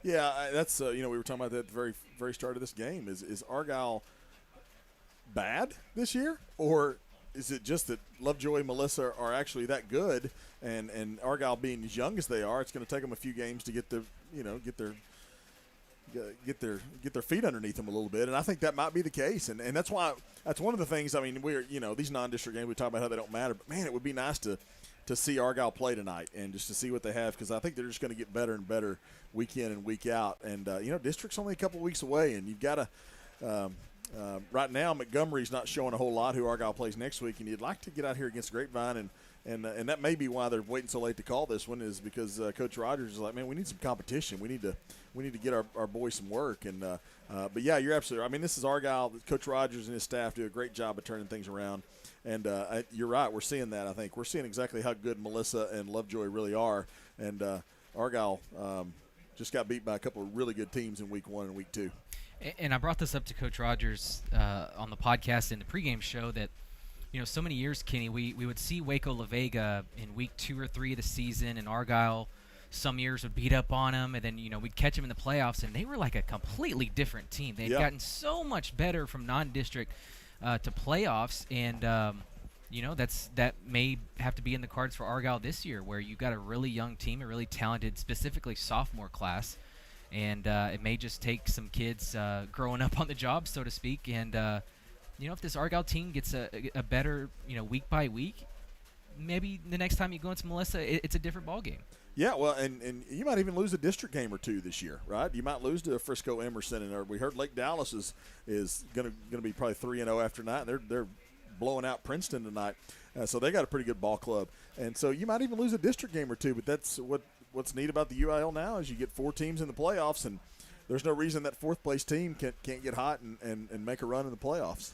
Yeah, that's we were talking about that at the very very start of this game. Is Argyle bad this year, or is it just that Lovejoy and Melissa are actually that good, and Argyle being as young as they are, it's going to take them a few games to get their feet underneath them a little bit, and I think that might be the case, and that's why that's one of the things. I mean, we're these non-district games we talk about how they don't matter, but man, it would be nice to see Argyle play tonight and just to see what they have, because I think they're just going to get better and better week in and week out, and district's only a couple of weeks away, and you've got to. Right now, Montgomery's not showing a whole lot who Argyle plays next week, and you'd like to get out here against Grapevine, and that may be why they're waiting so late to call this one, is because Coach Rodgers is like, man, we need some competition. We need to get our boys some work, and but yeah, you're absolutely right. I mean, this is Argyle. Coach Rodgers and his staff do a great job of turning things around, and you're right. We're seeing that. I think we're seeing exactly how good Melissa and Lovejoy really are, and Argyle just got beat by a couple of really good teams in week 1 and week 2. And I brought this up to Coach Rodgers on the podcast in the pregame show that, so many years, Kenny, we would see Waco La Vega in week 2 or 3 of the season, and Argyle some years would beat up on them, and then, we'd catch them in the playoffs, and they were like a completely different team. They'd gotten so much better from non-district to playoffs, and, that may have to be in the cards for Argyle this year, where you've got a really young team, a really talented, specifically sophomore class. And it may just take some kids growing up on the job, so to speak. And, if this Argyle team gets a better, week by week, maybe the next time you go into Melissa, it's a different ballgame. Yeah, well, and you might even lose a district game or two this year, right? You might lose to Frisco Emerson, and we heard Lake Dallas is going to be probably 3-0 after tonight. They're blowing out Princeton tonight, so they got a pretty good ball club. And so you might even lose a district game or two, but that's what's neat about the UIL now is you get 4 teams in the playoffs, and there's no reason that 4th place team can't get hot and make a run in the playoffs.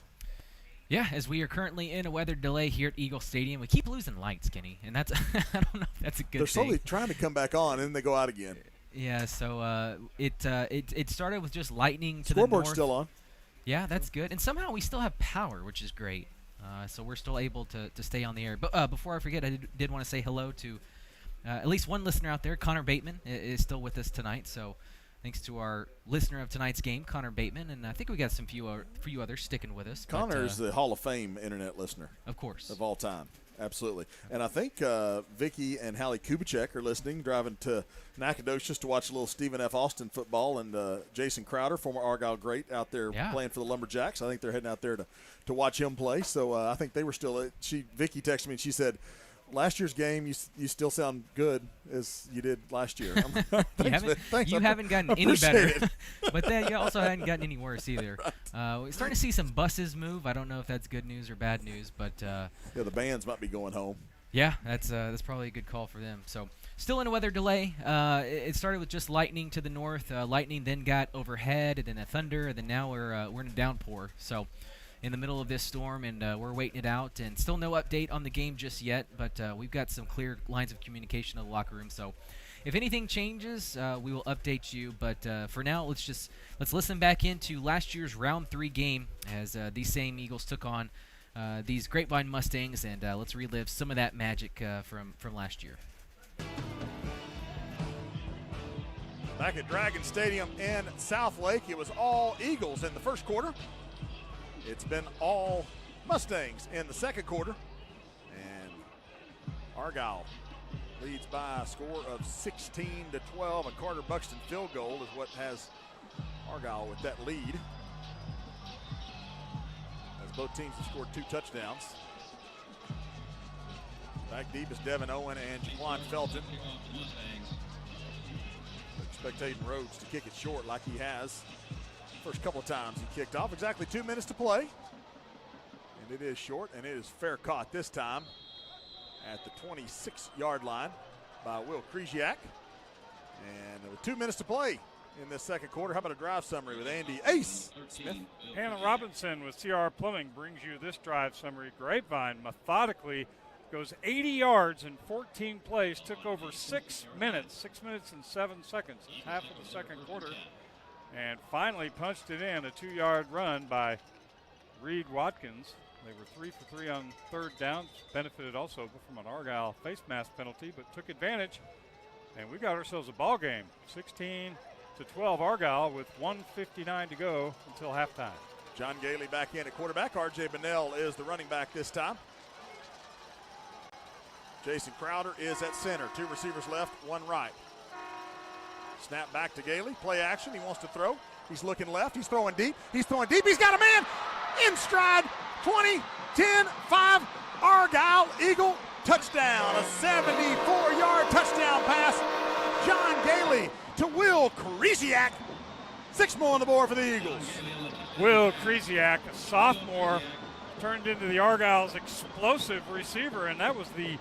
Yeah, as we are currently in a weather delay here at Eagle Stadium, we keep losing lights, Kenny, and that's I don't know if that's a good thing. They're slowly trying to come back on, and then they go out again. Yeah, so it started with just lightning to the north. Scoreboard's still on. Yeah, that's good, and somehow we still have power, which is great. So we're still able to stay on the air. But before I forget, I did want to say hello to at least one listener out there. Connor Bateman is still with us tonight, so thanks to our listener of tonight's game, Connor Bateman, and I think we got some few others sticking with us. Connor is the Hall of Fame internet listener, of course, of all time, absolutely. And I think Vicky and Hallie Kubicek are listening, driving to Nacogdoches to watch a little Stephen F. Austin football, and Jason Crowder, former Argyle great, out there playing for the Lumberjacks. I think they're heading out there to watch him play. So I think they were still. Vicky texted me and she said, last year's game, you still sound good as you did last year. Thanks. You haven't gotten any better, but then you also haven't gotten any worse either. We're starting to see some buses move. I don't know if that's good news or bad news, but the bands might be going home. Yeah, that's probably a good call for them. So still in a weather delay. It started with just lightning to the north. Lightning then got overhead, and then a thunder, and then now we're in a downpour. So in the middle of this storm, and we're waiting it out, and still no update on the game just yet, but we've got some clear lines of communication in the locker room, so if anything changes, we will update you, but for now, let's listen back into last year's round 3 game as these same Eagles took on these Grapevine Mustangs, and let's relive some of that magic from last year. Back at Dragon Stadium in Southlake, it was all Eagles in the first quarter. It's been all Mustangs in the second quarter. And Argyle leads by a score of 16-12. A Carter Buxton field goal is what has Argyle with that lead, as both teams have scored 2 touchdowns. Back deep is Devin Owen and Jaquan Felton. Expecting Rhodes to kick it short like he has. First couple of times he kicked off. Exactly 2 minutes to play. And it is short, and it is fair caught this time at the 26-yard line by Will Grudzielanek. And with 2 minutes to play in this second quarter, how about a drive summary with Andy Ace Smith? Hannah Robinson with CR Plumbing brings you this drive summary. Grapevine methodically goes 80 yards in 14 plays, took over 6 minutes, 6 minutes and 7 seconds, half of the second quarter. And finally punched it in, a 2-yard run by Reed Watkins. They were 3 for 3 on third down. Benefited also from an Argyle face mask penalty, but took advantage. And we got ourselves a ball game. to 12 Argyle with 1:59 to go until halftime. John Gailey back in at quarterback. R.J. Bennell is the running back this time. Jason Crowder is at center. 2 receivers left, 1 right. Snap back to Gailey. Play action. He wants to throw. He's looking left. He's throwing deep. He's throwing deep. He's got a man in stride. 20, 10, 5. Argyle Eagle touchdown. A 74-yard touchdown pass. John Gailey to Will Grudzielanek. 6 more on the board for the Eagles. Will Grudzielanek, a sophomore, turned into the Argyle's explosive receiver, and that was the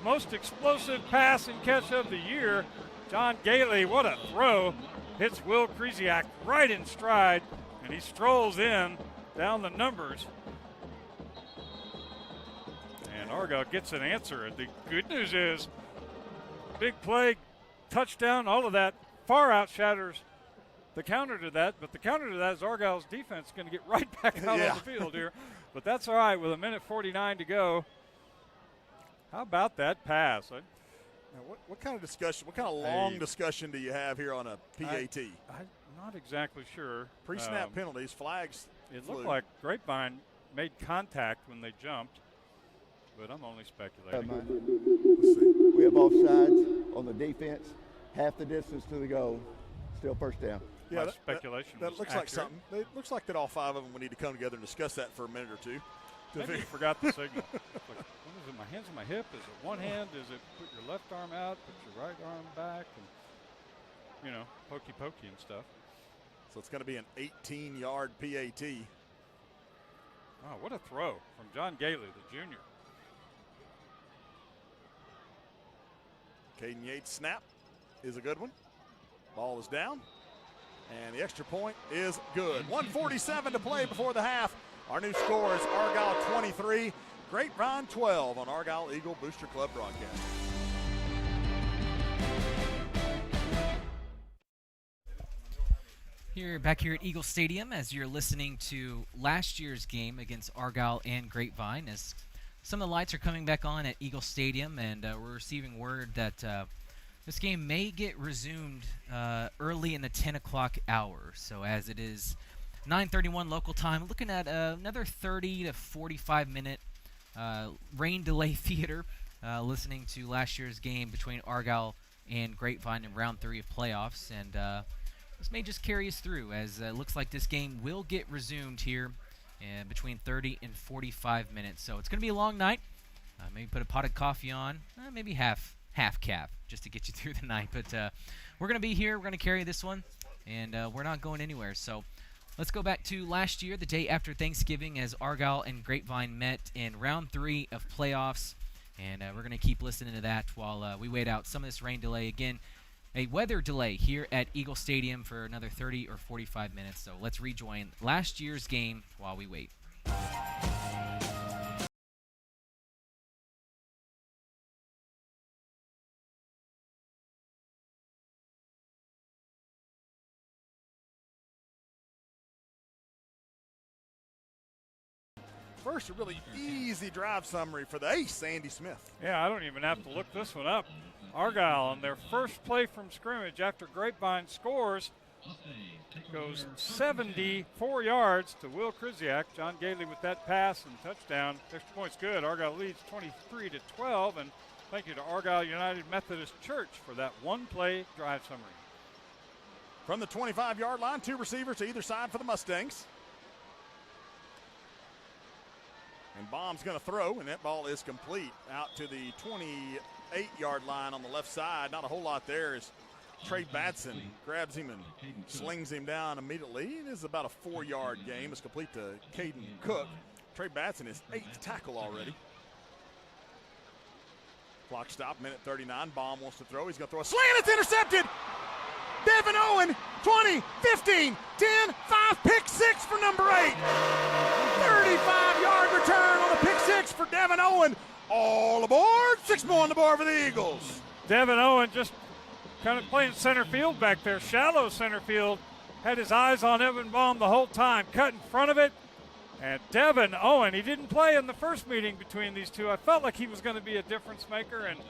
most explosive pass and catch of the year. John Gailey, what a throw. Hits Will Grudzielanek right in stride, and he strolls in down the numbers. And Argyle gets an answer. And the good news is, big play, touchdown, all of that far outshatters the counter to that. But the counter to that is Argyle's defense going to get right back out on the field here. But that's all right with 1:49 to go. How about that pass? Now what kind of discussion, what kind of long discussion do you have here on a PAT? I'm not exactly sure. Pre-snap penalties, flags. It looked like Grapevine made contact when they jumped, but I'm only speculating. Let's see. We have offsides on the defense, half the distance to the goal, still first down. Yeah, speculation. That looks like something. It looks like that all 5 of them would need to come together and discuss that for a minute or two. Maybe you forgot the signal. It's like, what is it, my hands on my hip? Is it one hand? Is it put your left arm out, put your right arm back, and, pokey and stuff. So it's going to be an 18-yard PAT. Oh, what a throw from John Gailey, the junior. Caden Yates' snap is a good one. Ball is down, and the extra point is good. 1:47 to play before the half. Our new score is Argyle 23, Grapevine 12 on Argyle Eagle Booster Club broadcast. Back here at Eagle Stadium as you're listening to last year's game against Argyle and Grapevine, as some of the lights are coming back on at Eagle Stadium, and we're receiving word that this game may get resumed early in the 10 o'clock hour. So as it is 9:31 local time, looking at another 30 to 45 minute rain delay theater, listening to last year's game between Argyle and Grapevine in round 3 of playoffs, and this may just carry us through, as it looks like this game will get resumed here between 30 and 45 minutes. So it's going to be a long night. Maybe put a pot of coffee on, maybe half cap, just to get you through the night. But we're going to be here. We're going to carry this one, and we're not going anywhere. So let's go back to last year, the day after Thanksgiving, as Argyle and Grapevine met in round 3 of playoffs. And we're going to keep listening to that while we wait out some of this rain delay. Again, a weather delay here at Eagle Stadium for another 30 or 45 minutes. So let's rejoin last year's game while we wait. First, a really easy drive summary for the ace, Andy Smith. Yeah, I don't even have to look this one up. Argyle on their first play from scrimmage after Grapevine scores goes 74 yards to Will Grudzielanek. John Gailey with that pass and touchdown. Extra point's good. Argyle leads 23-12, and thank you to Argyle United Methodist Church for that one-play drive summary. From the 25-yard line, 2 receivers to either side for the Mustangs. And Baum's going to throw, and that ball is complete out to the 28-yard line on the left side. Not a whole lot there as Trey Batson grabs him and slings him down immediately. It is about a 4-yard game. It's complete to Caden Cook. Trey Batson is 8th tackle already. Clock stop, minute 39. Baum wants to throw. He's going to throw a slant. It's intercepted. Devin Owen, 20, 15, 10, 5, pick 6 for number 8. 35-yard return on the pick 6 for Devin Owen. All aboard. 6 more on the board for the Eagles. Devin Owen just kind of playing center field back there, shallow center field. Had his eyes on Evan Baum the whole time, cut in front of it. And Devin Owen, he didn't play in the first meeting between these two. I felt like he was going to be a difference maker, and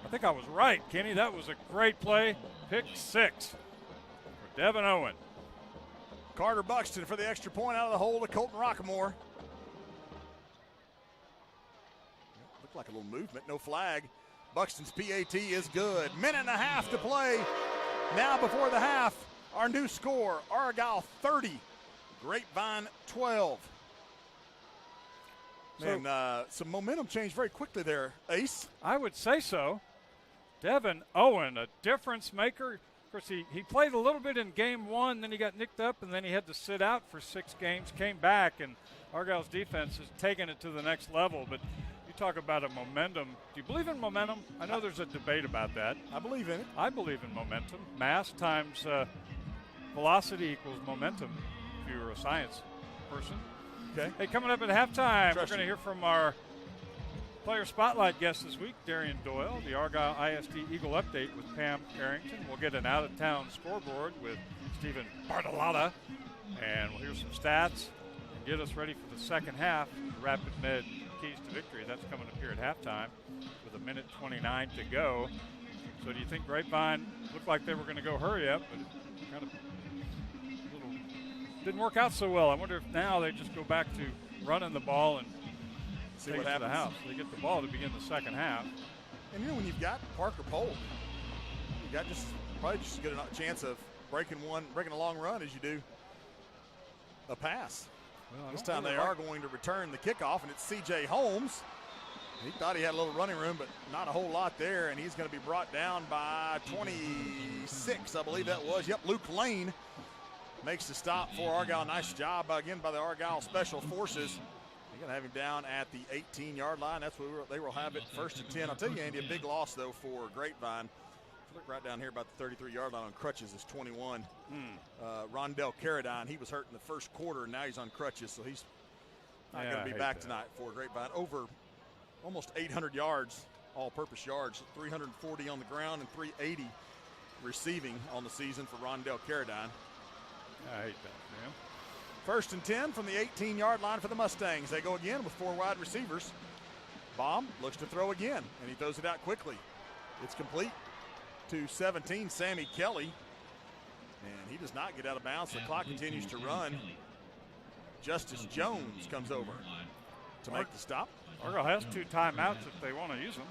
I think I was right, Kenny. That was a great play. Pick 6. Devin Owen. Carter Buxton for the extra point out of the hole to Colton Rockmore. Looked like a little movement, no flag. Buxton's PAT is good. Minute and a half to play. Now before the half, our new score, Argyle 30, Grapevine 12. Man, some momentum changed very quickly there, Ace. I would say so. Devin Owen, a difference maker. Of course, he played a little bit in game one, then he got nicked up, and then he had to sit out for 6 games, came back, and Argyle's defense has taken it to the next level. But you talk about a momentum. Do you believe in momentum? I know there's a debate about that. I believe in it. I believe in momentum. Mass times velocity equals momentum, if you're a science person. Okay. Hey, coming up at halftime, we're Trust going to you. hear from our player spotlight guest this week, Darian Doyle, the Argyle ISD Eagle Update with Pam Arrington. We'll get an out-of-town scoreboard with Stephen Bartolotta, and we'll hear some stats and get us ready for the second half. Rapid Med keys to victory. That's coming up here at halftime with 1:29 to go. So do you think Grapevine looked like they were going to go hurry up, but it kind of didn't work out so well? I wonder if now they just go back to running the ball and See take what it to the happens. house. They get the ball to begin the second half. And you know, when you've got Parker Pohl, you got probably just as good a chance of breaking a long run as you do a pass. Well, This time they are going to return the kickoff, and it's C.J. Holmes. He thought he had a little running room, but not a whole lot there, and he's going to be brought down by 26, I believe that was. Yep, Luke Lane makes the stop for Argyle. Nice job again by the Argyle Special Forces. They're going to have him down at the 18-yard line. That's where they will have it, 1st and 10. I'll tell you, Andy, a big loss, though, for Grapevine. Look right down here about the 33-yard line on crutches is 21. Rondell Carradine, he was hurt in the first quarter, and now he's on crutches, so he's not going to be back tonight for Grapevine. Over almost 800 yards, all-purpose yards, 340 on the ground and 380 receiving on the season for Rondell Carradine. I hate that, man. 1st and 10 from the 18-yard line for the Mustangs. They go again with 4 wide receivers. Baum looks to throw again, and he throws it out quickly. It's complete to 17, Sammy Kelly. And he does not get out of bounds. The clock continues to run. Justice Jones comes over to make the stop. Argyle has 2 timeouts if they want to use them.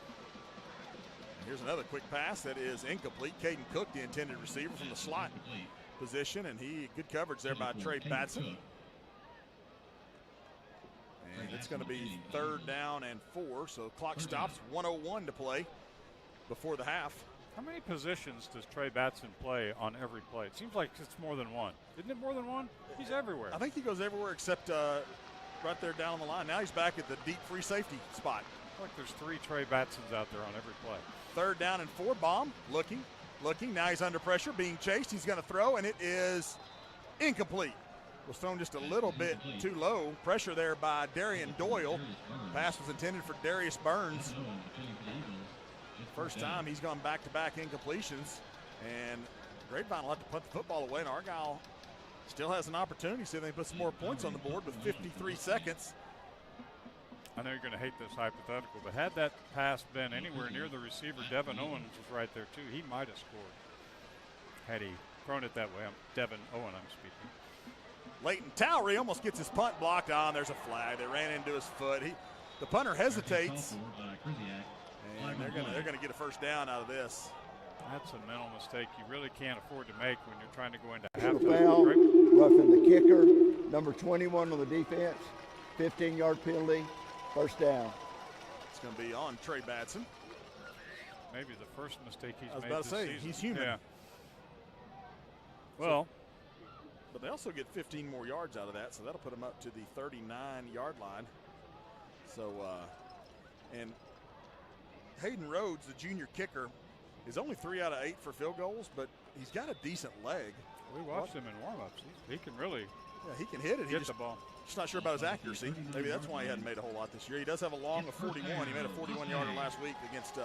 Here's another quick pass that is incomplete. Caden Cook, the intended receiver from the slot position, and good coverage there by Trey Batson. And it's going to be 3rd down and 4, so clock stops, 1:01 to play before the half. How many positions does Trey Batson play on every play? It seems like it's more than one. Isn't it more than one? He's everywhere. I think he goes everywhere except right there down on the line. Now he's back at the deep free safety spot. I feel like there's 3 Trey Batsons out there on every play. 3rd down and 4, Baum looking. Now he's under pressure, being chased. He's going to throw, and it is incomplete. Was thrown just a little bit too low. Pressure there by Darian Doyle. Pass was intended for Darius Burns. First time he's gone back-to-back incompletions, and Grapevine will have to put the football away, and Argyle still has an opportunity to see if they can put some more points on the board with 53 seconds. I know you're going to hate this hypothetical, but had that pass been anywhere near the receiver, Devin Owens was right there too. He might have scored had he thrown it that way. Devin Owen, I'm speaking. Leighton Towery almost gets his punt blocked on. There's a flag. They ran into his foot. The punter hesitates, and they're going to get a first down out of this. That's a mental mistake you really can't afford to make when you're trying to go into Foul, halftime. roughing the kicker, number 21 on the defense, 15-yard penalty, 1st down. It's going to be on Trey Batson. Maybe the first mistake he's made I was about to this say, season. he's human. Yeah. Well, but they also get 15 more yards out of that, so that'll put them up to the 39-yard line. So, and Hayden Rhodes, the junior kicker, is only 3 out of 8 for field goals, but he's got a decent leg. we watched him in warm-ups. He can really Yeah, he can hit it. get the ball. Just not sure about his accuracy. Maybe that's why he hadn't made a whole lot this year. He does have a long of 41. He made a 41-yarder last week against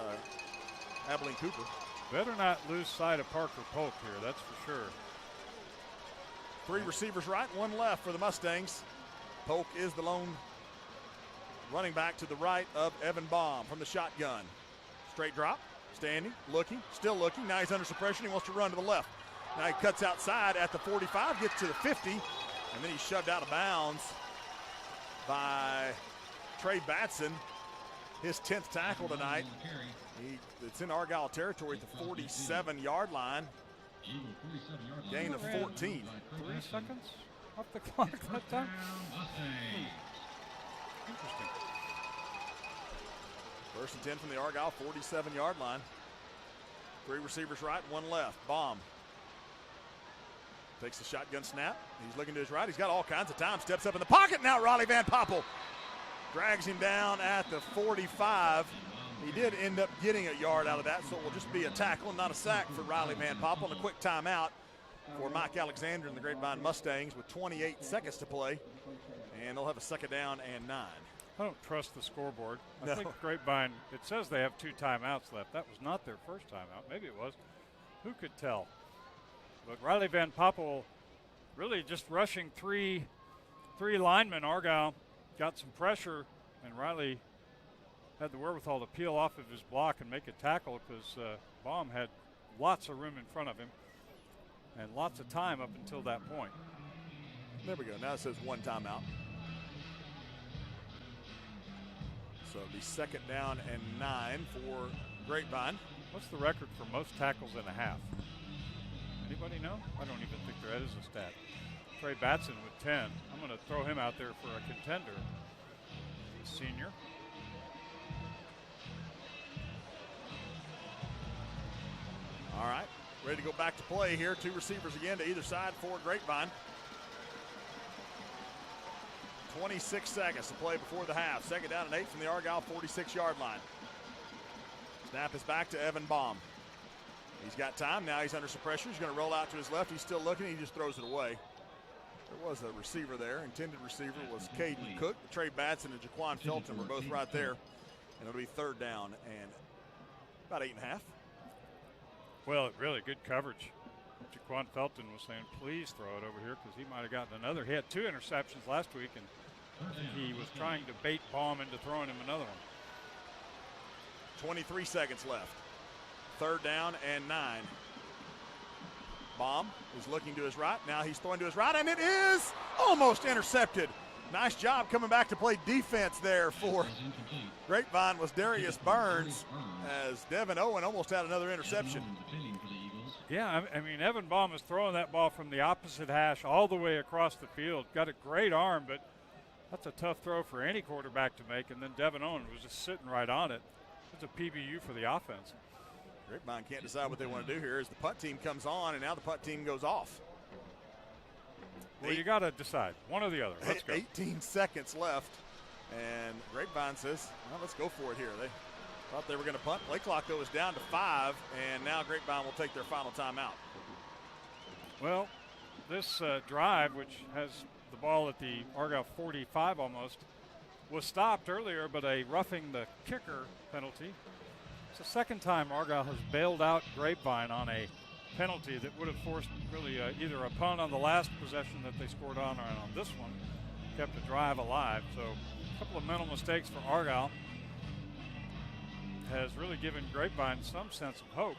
Abilene Cooper. Better not lose sight of Parker Polk here, that's for sure. 3 receivers right, 1 left for the Mustangs. Polk is the lone running back to the right of Evan Baum from the shotgun. Straight drop, standing, looking, still looking. Now he's under suppression. He wants to run to the left. Now he cuts outside at the 45, gets to the 50, and then he's shoved out of bounds by Trey Batson. His 10th tackle tonight. It's in Argyle territory at the 47-yard line. Gain of 14. 3 seconds off the clock that time. Interesting. First and 10 from the Argyle 47-yard line. 3 receivers right, 1 left. Bomb takes the shotgun snap. He's looking to his right. He's got all kinds of time. Steps up in the pocket. Now Riley Van Poppel drags him down at the 45. He did end up getting a yard out of that, so it will just be a tackle and not a sack for Riley Van Poppel. And a quick timeout for Mike Alexander and the Grapevine Mustangs with 28 seconds to play. And they'll have a 2nd down and 9. I don't trust the scoreboard. No. I think Grapevine, it says they have 2 timeouts left. That was not their first timeout. Maybe it was. Who could tell? But Riley Van Poppel really just rushing three linemen. Argyle got some pressure, and Riley had the wherewithal to peel off of his block and make a tackle because Baum had lots of room in front of him and lots of time up until that point. There we go. Now it says 1 timeout. So it'll be 2nd down and 9 for Grapevine. What's the record for most tackles in a half? Anybody know? I don't even think there is a stat. Trey Batson with 10. I'm going to throw him out there for a contender. Senior. All right, ready to go back to play here. 2 receivers again to either side for Grapevine. 26 seconds to play before the half. 2nd down and 8 from the Argyle 46-yard line. Snap is back to Evan Baum. He's got time. Now he's under some pressure. He's going to roll out to his left. He's still looking. He just throws it away. There was a receiver there. Intended receiver was Caden Cook. Trey Batson and Jaquan Felton were both right there. And it'll be 3rd down and about 8.5. Well, really good coverage. Jaquan Felton was saying, please throw it over here because he might have gotten another. He had 2 interceptions last week, and he was trying to bait Baum into throwing him another one. 23 seconds left. 3rd down and 9. Baum is looking to his right. Now he's throwing to his right, and it is almost intercepted. Nice job coming back to play defense there for Grapevine was Darius Burns, as Devin Owen almost had another interception. Yeah, I mean, Evan Baum is throwing that ball from the opposite hash all the way across the field. Got a great arm, but that's a tough throw for any quarterback to make. And then Devin Owen was just sitting right on it. It's a PBU for the offense. Grapevine can't decide what they want to do here as the punt team comes on, and now the punt team goes off. Well, you got to decide. One or the other. Let's go. 18 seconds left, and Grapevine says, well, let's go for it here. They thought they were going to punt. Play clock, though, is down to 5, and now Grapevine will take their final timeout. Well, this drive, which has the ball at the Argyle 45 almost, was stopped earlier, but a roughing the kicker penalty. It's the 2nd time Argyle has bailed out Grapevine on a penalty that would have forced really either a punt on the last possession that they scored on or on this one, kept the drive alive. So a couple of mental mistakes for Argyle has really given Grapevine some sense of hope.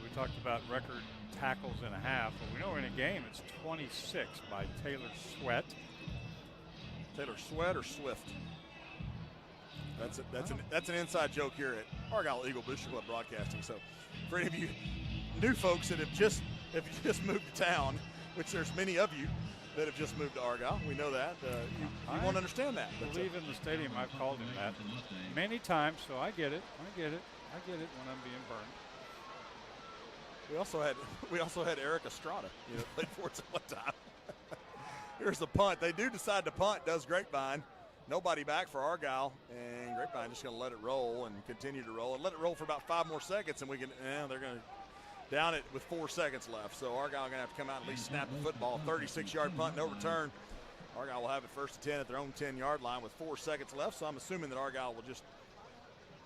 We talked about record tackles in a half. Well, we know in a game it's 26 by Taylor Sweat. Taylor Sweat or Swift? That's an inside joke here at Argyle Eagle Booster Club Broadcasting. So for any of you new folks that have just moved to town, which there's many of you that have just moved to Argyle, we know that. You won't understand that. I believe in the stadium I've called him that many times, so I get it. I get it when I'm being burned. We also had Eric Estrada, played for us at one time. Here's the punt. They do decide to punt, does Grapevine. Nobody back for Argyle, and Grapevine just going to let it roll and continue to roll and let it roll for about 5 more seconds, and they're going to down it with 4 seconds left. So Argyle going to have to come out and at least snap the football. 36-yard punt, no return. Argyle will have it 1st and 10 at their own 10-yard line with 4 seconds left. So I'm assuming that Argyle will just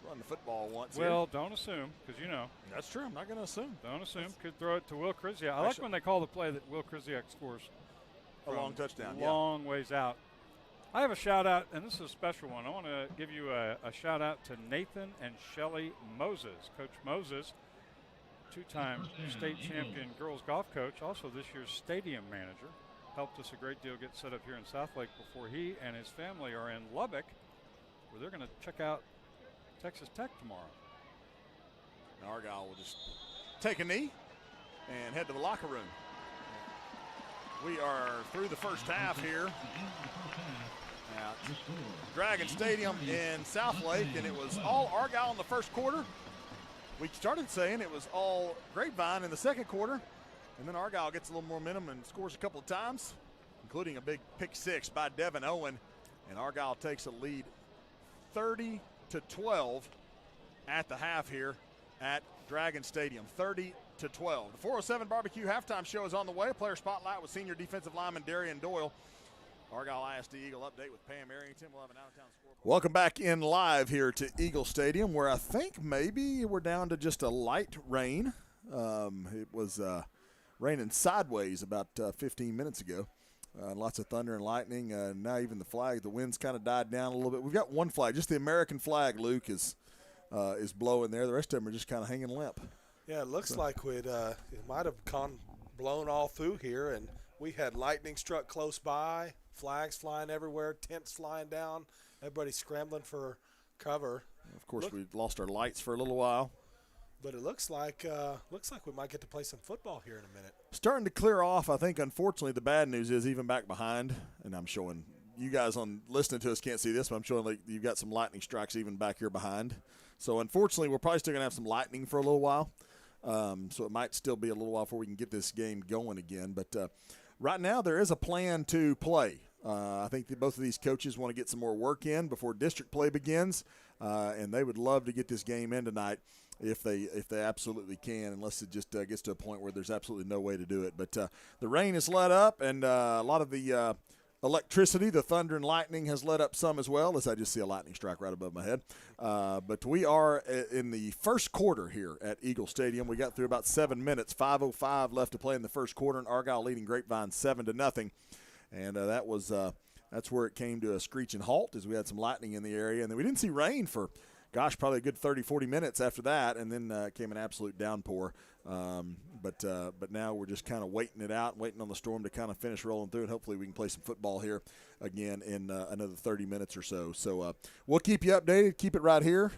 run the football once. Well, don't assume, because that's true. I'm not going to assume. Don't assume. Could throw it to Will Grudzielanek. I like when they call the play that Will Grudzielanek scores a long touchdown. Long ways out. I have a shout out, and this is a special one. I want to give you a shout out to Nathan and Shelly Moses. Coach Moses, two-time state champion girls golf coach, also this year's stadium manager, helped us a great deal get set up here in Southlake before he and his family are in Lubbock, where they're going to check out Texas Tech tomorrow. And Argyle will just take a knee and head to the locker room. We are through the first half here at Dragon Stadium in Southlake, and it was all Argyle in the first quarter. We started saying it was all Grapevine in the second quarter, and then Argyle gets a little more momentum and scores a couple of times, including a big pick six by Devin Owen, and Argyle takes a lead 30-12 at the half here at Dragon Stadium, 30-12. The 407 Barbecue halftime show is on the way. Player spotlight with senior defensive lineman Darian Doyle. Argyle ISD Eagle update with Pam Arrington. We'll have an out-of-town scoreboard. Welcome back in live here to Eagle Stadium, where I think maybe we're down to just a light rain. It was raining sideways about 15 minutes ago. Lots of thunder and lightning. Now even the wind's kind of died down a little bit. We've got one flag, just the American flag, Luke, is blowing there. The rest of them are just kind of hanging limp. Yeah, it looks like it might have blown all through here, and we had lightning struck close by, flags flying everywhere, tents flying down, everybody scrambling for cover. Of course, we lost our lights for a little while. But it looks like we might get to play some football here in a minute. Starting to clear off. I think, unfortunately, the bad news is even back behind, and I'm showing you guys on listening to us can't see this, but I'm showing like you've got some lightning strikes even back here behind. So, unfortunately, we're probably still going to have some lightning for a little while. So it might still be a little while before we can get this game going again. But right now there is a plan to play. I think that both of these coaches want to get some more work in before district play begins, and they would love to get this game in tonight if they absolutely can, unless it just gets to a point where there's absolutely no way to do it. But the rain has let up, and a lot of the electricity, the thunder and lightning has let up some as well, as I just see a lightning strike right above my head. But we are in the first quarter here at Eagle Stadium. We got through about 7 minutes, 5:05 left to play in the first quarter, and Argyle leading Grapevine 7-0. And that's where it came to a screeching halt, as we had some lightning in the area. And then we didn't see rain for, probably a good 30, 40 minutes after that, and then came an absolute downpour. But now we're just kind of waiting it out, waiting on the storm to kind of finish rolling through, and hopefully we can play some football here again in another 30 minutes or so. So we'll keep you updated. Keep it right here.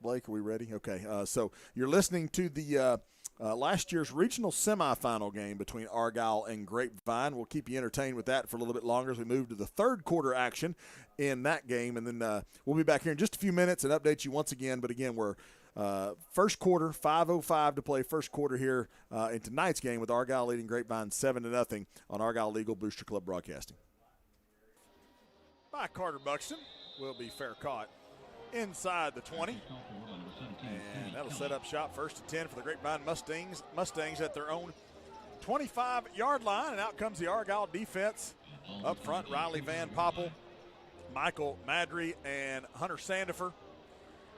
Blake, are we ready? Okay. So you're listening to the last year's regional semifinal game between Argyle and Grapevine. We'll keep you entertained with that for a little bit longer as we move to the third quarter action in that game. And then we'll be back here in just a few minutes and update you once again. But again, we're first quarter, 5:05 to play first quarter here in tonight's game with Argyle leading Grapevine 7-0 on Argyle Legal Booster Club Broadcasting. By Carter Buxton will be fair caught inside the 20. And that'll set up shop first and 10 for the Grapevine Mustangs. Mustangs at their own 25-yard line, and out comes the Argyle defense. Up front, Riley Van Poppel, Michael Madry, and Hunter Sandifer.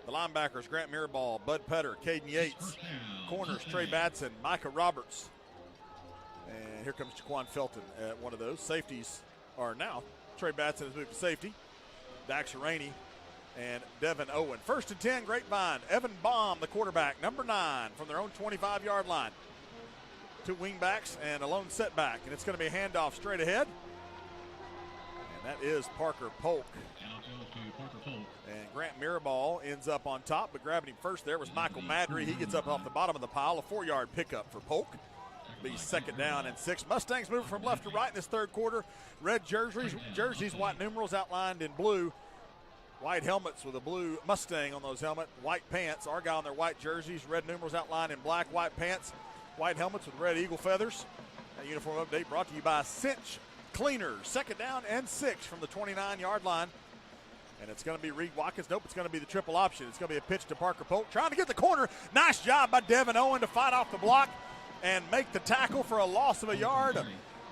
The linebackers, Grant Mirabal, Bud Petter, Caden Yates. Corners, Trey Batson, Micah Roberts. And here comes Jaquan Felton at one of those. Safeties are now, Trey Batson has moved to safety. Dax Rainey and Devin Owen. First and 10, Grapevine. Evan Baum, the quarterback, number 9, from their own 25-yard line. Two wingbacks and a lone setback. And it's going to be a handoff straight ahead. And that is Parker Polk. And Grant Mirabal ends up on top, but grabbing him first there was Michael Madry. He gets up off the bottom of the pile, a 4-yard pickup for Polk. Be second down and 6. Mustangs moving from left to right in this third quarter. Red jerseys, white numerals outlined in blue. White helmets with a blue Mustang on those helmets. White pants. Argyle in their white jerseys. Red numerals outlined in black. White pants. White helmets with red eagle feathers. That uniform update brought to you by Cinch Cleaners. Second down and 6 from the 29-yard line. And it's going to be Reed Watkins. Nope, it's going to be the triple option. It's going to be a pitch to Parker Polk. Trying to get the corner. Nice job by Devin Owen to fight off the block and make the tackle for a loss of a yard.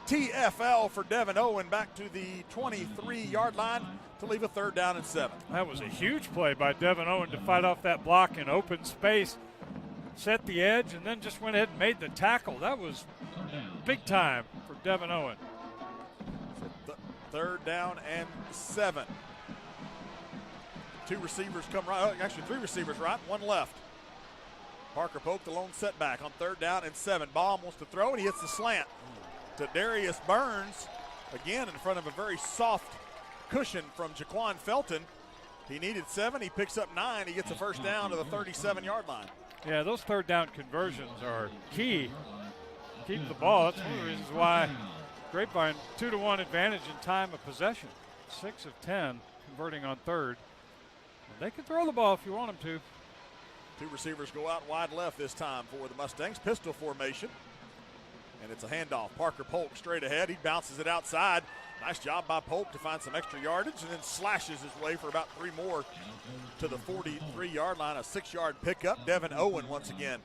TFL for Devin Owen back to the 23-yard line to leave a third down and 7. That was a huge play by Devin Owen to fight off that block in open space, set the edge, and then just went ahead and made the tackle. That was big time for Devin Owen. 3rd down and 7. 2 receivers come right. Actually, 3 receivers right, 1 left. Parker Polk, the lone setback on 3rd down and 7. Baum wants to throw, and he hits the slant to Darius Burns. Again, in front of a very soft cushion from Jaquan Felton. He needed 7. He picks up 9. He gets a first down to the 37-yard line. Yeah, those 3rd down conversions are key. Keep the ball. That's one of the reasons why Grapevine 2-1 advantage in time of possession. 6 of 10 converting on 3rd. And they can throw the ball if you want them to. 2 receivers go out wide left this time for the Mustangs. Pistol formation. And it's a handoff. Parker Polk straight ahead. He bounces it outside. Nice job by Polk to find some extra yardage and then slashes his way for about 3 more to the 43-yard line. A 6-yard pickup. Devin Owen once again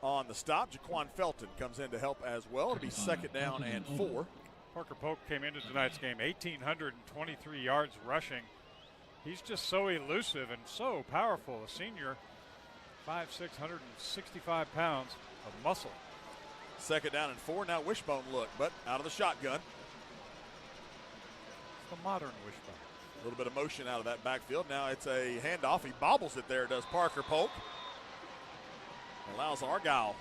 on the stop. Jaquan Felton comes in to help as well. It'll be 2nd down and 4. Parker Polk came into tonight's game 1,823 yards rushing. He's just so elusive and so powerful. A senior, 5'6", 165 pounds of muscle. 2nd down and 4. Now wishbone look, but out of the shotgun. The modern wishbone. A little bit of motion out of that backfield. Now it's a handoff. He bobbles it there, does Parker Polk. Allows Argyle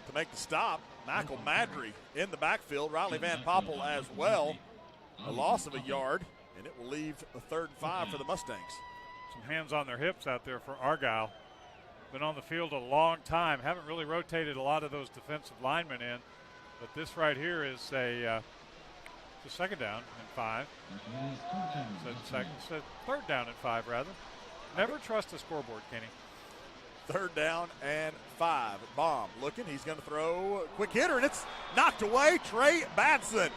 to make the stop. Michael Madry in the backfield. Riley Van Poppel as well. A loss of a yard, and it will leave a 3rd and 5 for the Mustangs. Some hands on their hips out there for Argyle. Been on the field a long time. Haven't really rotated a lot of those defensive linemen in. But this right here is a 2nd down and 5. So 3rd down and 5, rather. Never trust a scoreboard, Kenny. 3rd down and 5. Baum looking. He's going to throw. Quick hitter, and it's knocked away. Trey Batson.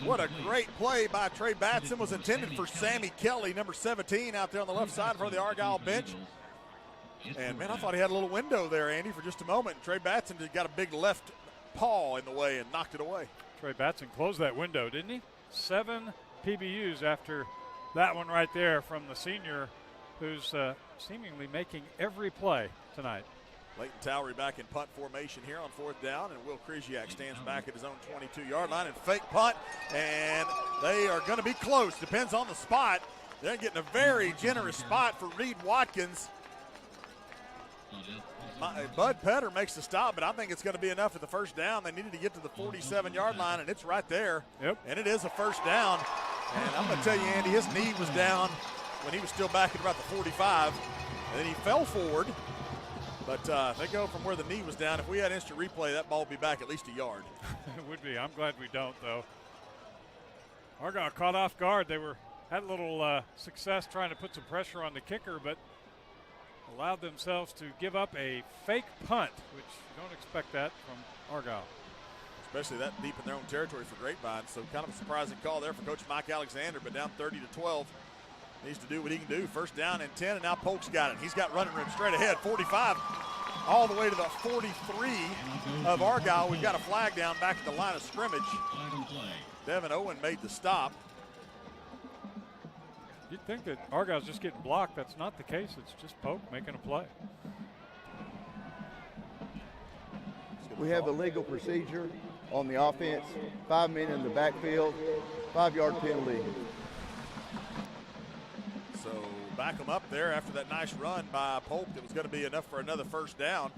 What a great play by Trey Batson. Was intended for Sammy Kelly, number 17, out there on the left side in front of the Argyle bench. And, man, I thought he had a little window there, Andy, for just a moment. Trey Batson just got a big left paw in the way and knocked it away. Trey Batson closed that window, didn't he? 7 PBUs after that one right there from the senior who's seemingly making every play tonight. Leighton Towery back in punt formation here on 4th down, and Will Krzyzak stands back at his own 22-yard line and fake punt, and they are going to be close. Depends on the spot. They're getting a very generous spot for Reed Watkins. Bud Petter makes the stop, but I think it's going to be enough for the first down. They needed to get to the 47-yard line, and it's right there. Yep. And it is a first down. And I'm going to tell you, Andy, his knee was down when he was still back at about the 45, and then he fell forward. But they go from where the knee was down. If we had instant replay, that ball would be back at least a yard. It would be. I'm glad we don't, though. Argyle caught off guard. They had a little success trying to put some pressure on the kicker, but allowed themselves to give up a fake punt, which you don't expect that from Argyle. Especially that deep in their own territory for Grapevine. So kind of a surprising call there for Coach Mike Alexander, but down 30-12. Needs to do what he can do. First down and 10, and now Polk's got it. He's got running room straight ahead, 45, all the way to the 43 of Argyle. We've got a flag down back at the line of scrimmage. Devin Owen made the stop. You'd think that Argyle's just getting blocked. That's not the case. It's just Polk making a play. We have a legal procedure on the offense. 5 men in the backfield, 5-yard penalty. So back them up there after that nice run by Polk that was going to be enough for another first down.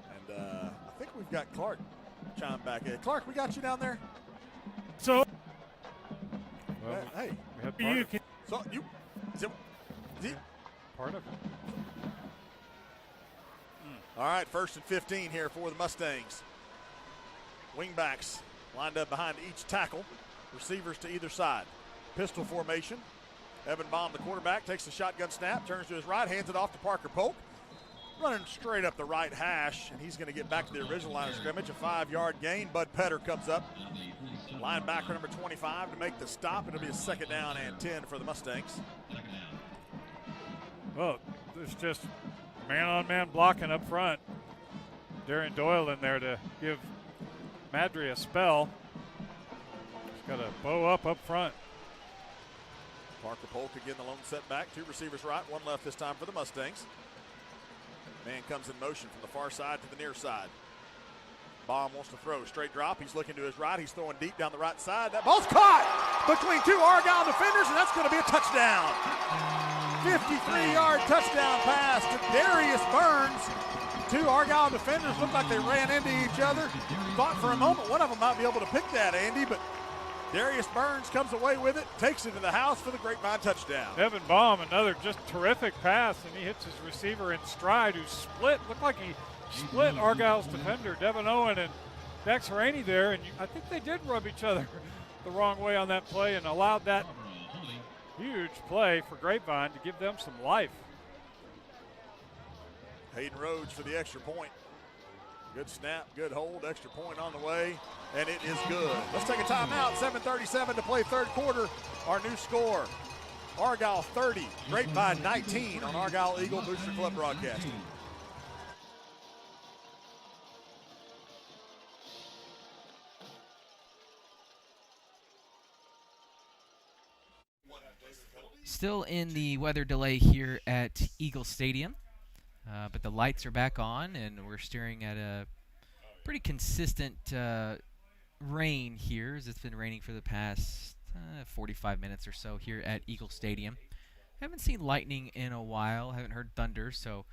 And I think we've got Clark chime back in. Clark, we got you down there? So, hey. You can part of it. All right, 1st and 15 here for the Mustangs. Wingbacks lined up behind each tackle. Receivers to either side. Pistol formation. Evan Baum, the quarterback, takes the shotgun snap, turns to his right, hands it off to Parker Polk. Running straight up the right hash, and he's going to get back to the original line of scrimmage. A 5-yard gain. Bud Petter comes up. Linebacker number 25 to make the stop. It'll be a 2nd down and 10 for the Mustangs. Well, there's just man-on-man blocking up front. Darian Doyle in there to give Madry a spell. He's got a bow up front. Parker Polk again, the lone setback. 2 receivers right, 1 left this time for the Mustangs. Man comes in motion from the far side to the near side. Baum wants to throw. Straight drop. He's looking to his right. He's throwing deep down the right side. That ball's caught between two Argyle defenders, and that's going to be a touchdown. 53-yard touchdown pass to Darius Burns. Two Argyle defenders looked like they ran into each other. Thought for a moment one of them might be able to pick that, Andy, but Darius Burns comes away with it, takes it to the house for the Grapevine touchdown. Evan Baum, another just terrific pass, and he hits his receiver in stride, who split. Looked like he split Argyle's defender, Devin Owen and Dex Rainey there, and I think they did rub each other the wrong way on that play and allowed that huge play for Grapevine to give them some life. Hayden Rhodes for the extra point. Good snap, good hold, extra point on the way, and it is good. Let's take a timeout. 7:37 to play third quarter. Our new score, Argyle 30, Grapevine 19 on Argyle Eagle Booster Club Broadcasting. Still in the weather delay here at Eagle Stadium, but the lights are back on, and we're staring at a pretty consistent rain here, as it's been raining for the past 45 minutes or so here at Eagle Stadium. Haven't seen lightning in a while, haven't heard thunder, so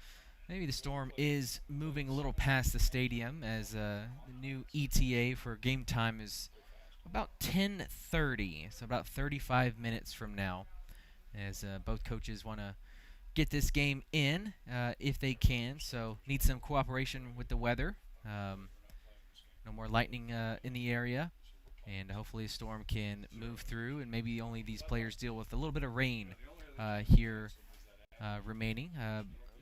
maybe the storm is moving a little past the stadium, as the new ETA for game time is about 10:30, so about 35 minutes from now, as both coaches want to get this game in if they can, so need some cooperation with the weather. No more lightning in the area, and hopefully a storm can move through, and maybe only these players deal with a little bit of rain here remaining.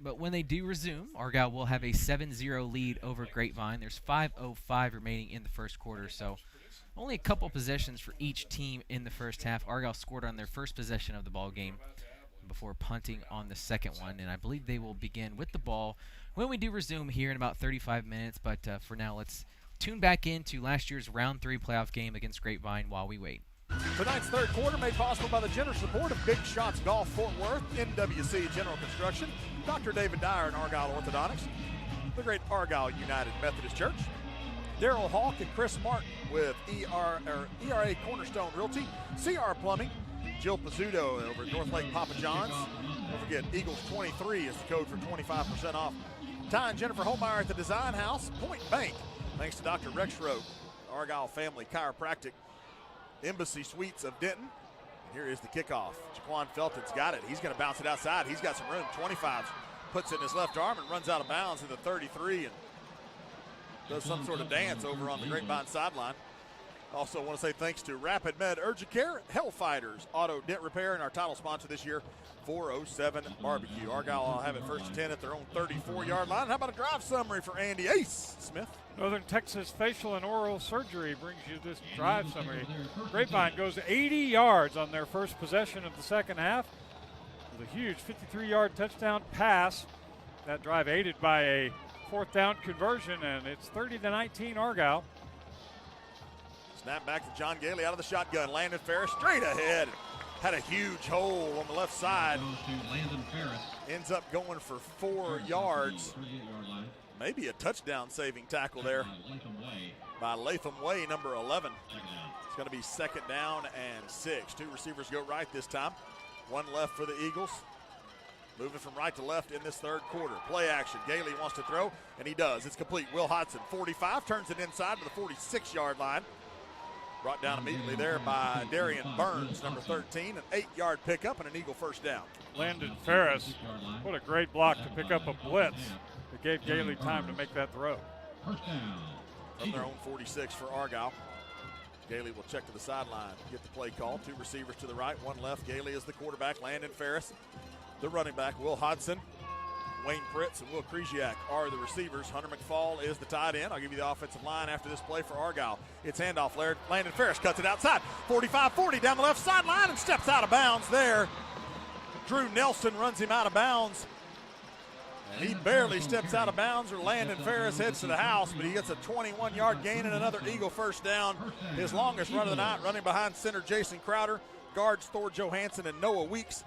But when they do resume, Argyle will have a 7-0 lead over Grapevine. There's 5:05 remaining in the first quarter, so only a couple possessions for each team in the first half. Argyle scored on their first possession of the ball game before punting on the second one, and I believe they will begin with the ball when we do resume here in about 35 minutes. But for now, let's tune back into last year's Round 3 playoff game against Grapevine while we wait. Tonight's third quarter made possible by the generous support of Big Shots Golf Fort Worth, NWC General Construction, Dr. David Dyer and Argyle Orthodontics, the great Argyle United Methodist Church, Daryl Hawk and Chris Martin with ERA Cornerstone Realty, CR Plumbing, Jill Pizzuto over at North Lake Papa John's. Don't forget, Eagles 23 is the code for 25% off. Ty and Jennifer Holmeyer at the Design House, Point Bank, thanks to Dr. Rex Rowe, Argyle Family Chiropractic, Embassy Suites of Denton. And here is the kickoff. Jaquan Felton's got it. He's going to bounce it outside. He's got some room. 25 puts it in his left arm and runs out of bounds at the 33 and does some sort of dance over on the Grapevine sideline. Also want to say thanks to Rapid Med Urgent Care, Hellfighters Auto Dent Repair, and our title sponsor this year, 407 Barbecue. Argyle will have it first and 10 at their own 34-yard line. How about a drive summary for Andy Ace Smith? Northern Texas Facial and Oral Surgery brings you this drive summary. Grapevine goes 80 yards on their first possession of the second half with a huge 53-yard touchdown pass. That drive aided by a fourth down conversion, and it's 30-19 Argyle. Snap back to John Gailey out of the shotgun. Landon Ferris straight ahead. Had a huge hole on the left side. Ends up going for 4 yards. Maybe a touchdown saving tackle there by Latham Way, number 11. It's going to be second down and 6. Two receivers go right this time. One left for the Eagles. Moving from right to left in this third quarter. Play action. Gailey wants to throw, and he does. It's complete. Will Hodson, 45, turns it inside to the 46-yard line. Brought down immediately there by Darian Burns, number 13, an 8-yard pickup and an Eagle first down. Landon Ferris, what a great block to pick up a blitz. It gave Gailey time to make that throw. From their own 46 for Argyle. Gailey will check to the sideline, get the play call. Two receivers to the right, one left. Gailey is the quarterback. Landon Ferris, the running back. Will Hodson, Wayne Pritz, and Will Krzyzak are the receivers. Hunter McFall is the tight end. I'll give you the offensive line after this play for Argyle. It's handoff. Landon Ferris cuts it outside. 45-40 down the left sideline and steps out of bounds there. Drew Nelson runs him out of bounds. And he barely steps out of bounds, or Landon Ferris heads to the house, but he gets a 21-yard gain and another Eagle first down. His longest run of the night, running behind center Jason Crowder, guards Thor Johansson and Noah Weeks,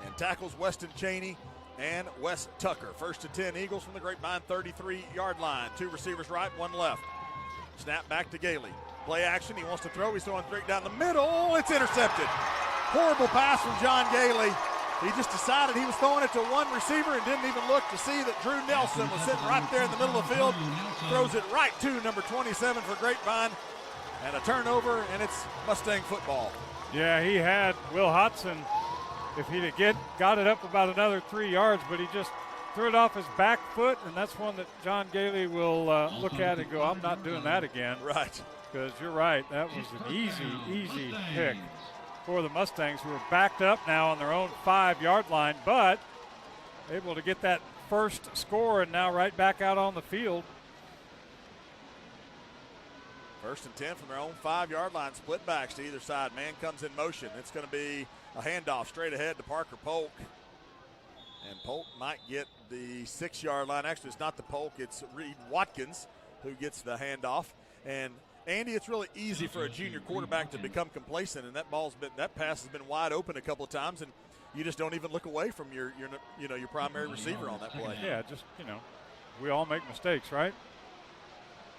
and tackles Weston Cheney and Wes Tucker. First and 10 Eagles from the Grapevine 33-yard line. Two receivers right, one left. Snap back to Gailey. Play action. He wants to throw. He's throwing straight down the middle. It's intercepted. Horrible pass from John Gailey. He just decided he was throwing it to one receiver and didn't even look to see that Drew Nelson was sitting right there in the middle of the field. Throws it right to number 27 for Grapevine. And a turnover, and it's Mustang football. Yeah, he had Will Hodson, if he'd have got it up about another 3 yards, but he just threw it off his back foot, and that's one that John Gailey will look at and go, I'm not doing that again. Right. Because you're right, that was an easy pick for the Mustangs, who are backed up now on their own 5-yard line, but able to get that first score and now right back out on the field. 1st and 10 from their own 5-yard line. Split backs to either side. Man comes in motion. It's going to be a handoff straight ahead to Parker Polk. And Polk might get the 6-yard line. Actually, it's not the Polk. It's Reed Watkins who gets the handoff. And Andy, it's really easy for a junior quarterback to become complacent, and that pass has been wide open a couple of times, and you just don't even look away from your primary receiver on that play. Yeah, just we all make mistakes, right?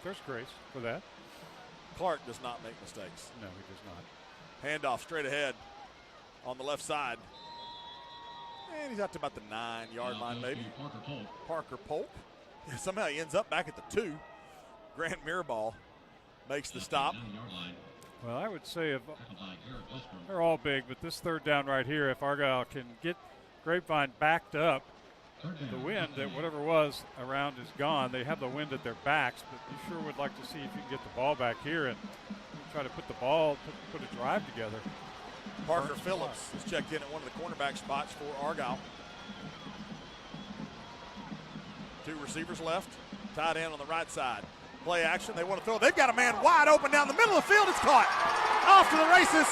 There's grace for that. Clark does not make mistakes. No, he does not. Handoff straight ahead on the left side. And he's out to about the 9-yard line, maybe. Parker Polk. Yeah, somehow he ends up back at the 2. Grant Mirabal makes the stop. Well, I would say they're all big, but this 3rd down right here, if Argyle can get Grapevine backed up, the wind that whatever was around is gone. They have the wind at their backs, but you sure would like to see if you can get the ball back here and try to put a drive together. Parker Phillips is checked in at one of the cornerback spots for Argyle. 2 receivers left. Tight end on the right side. Play action. They want to throw. They've got a man wide open down the middle of the field. It's caught. Off to the races.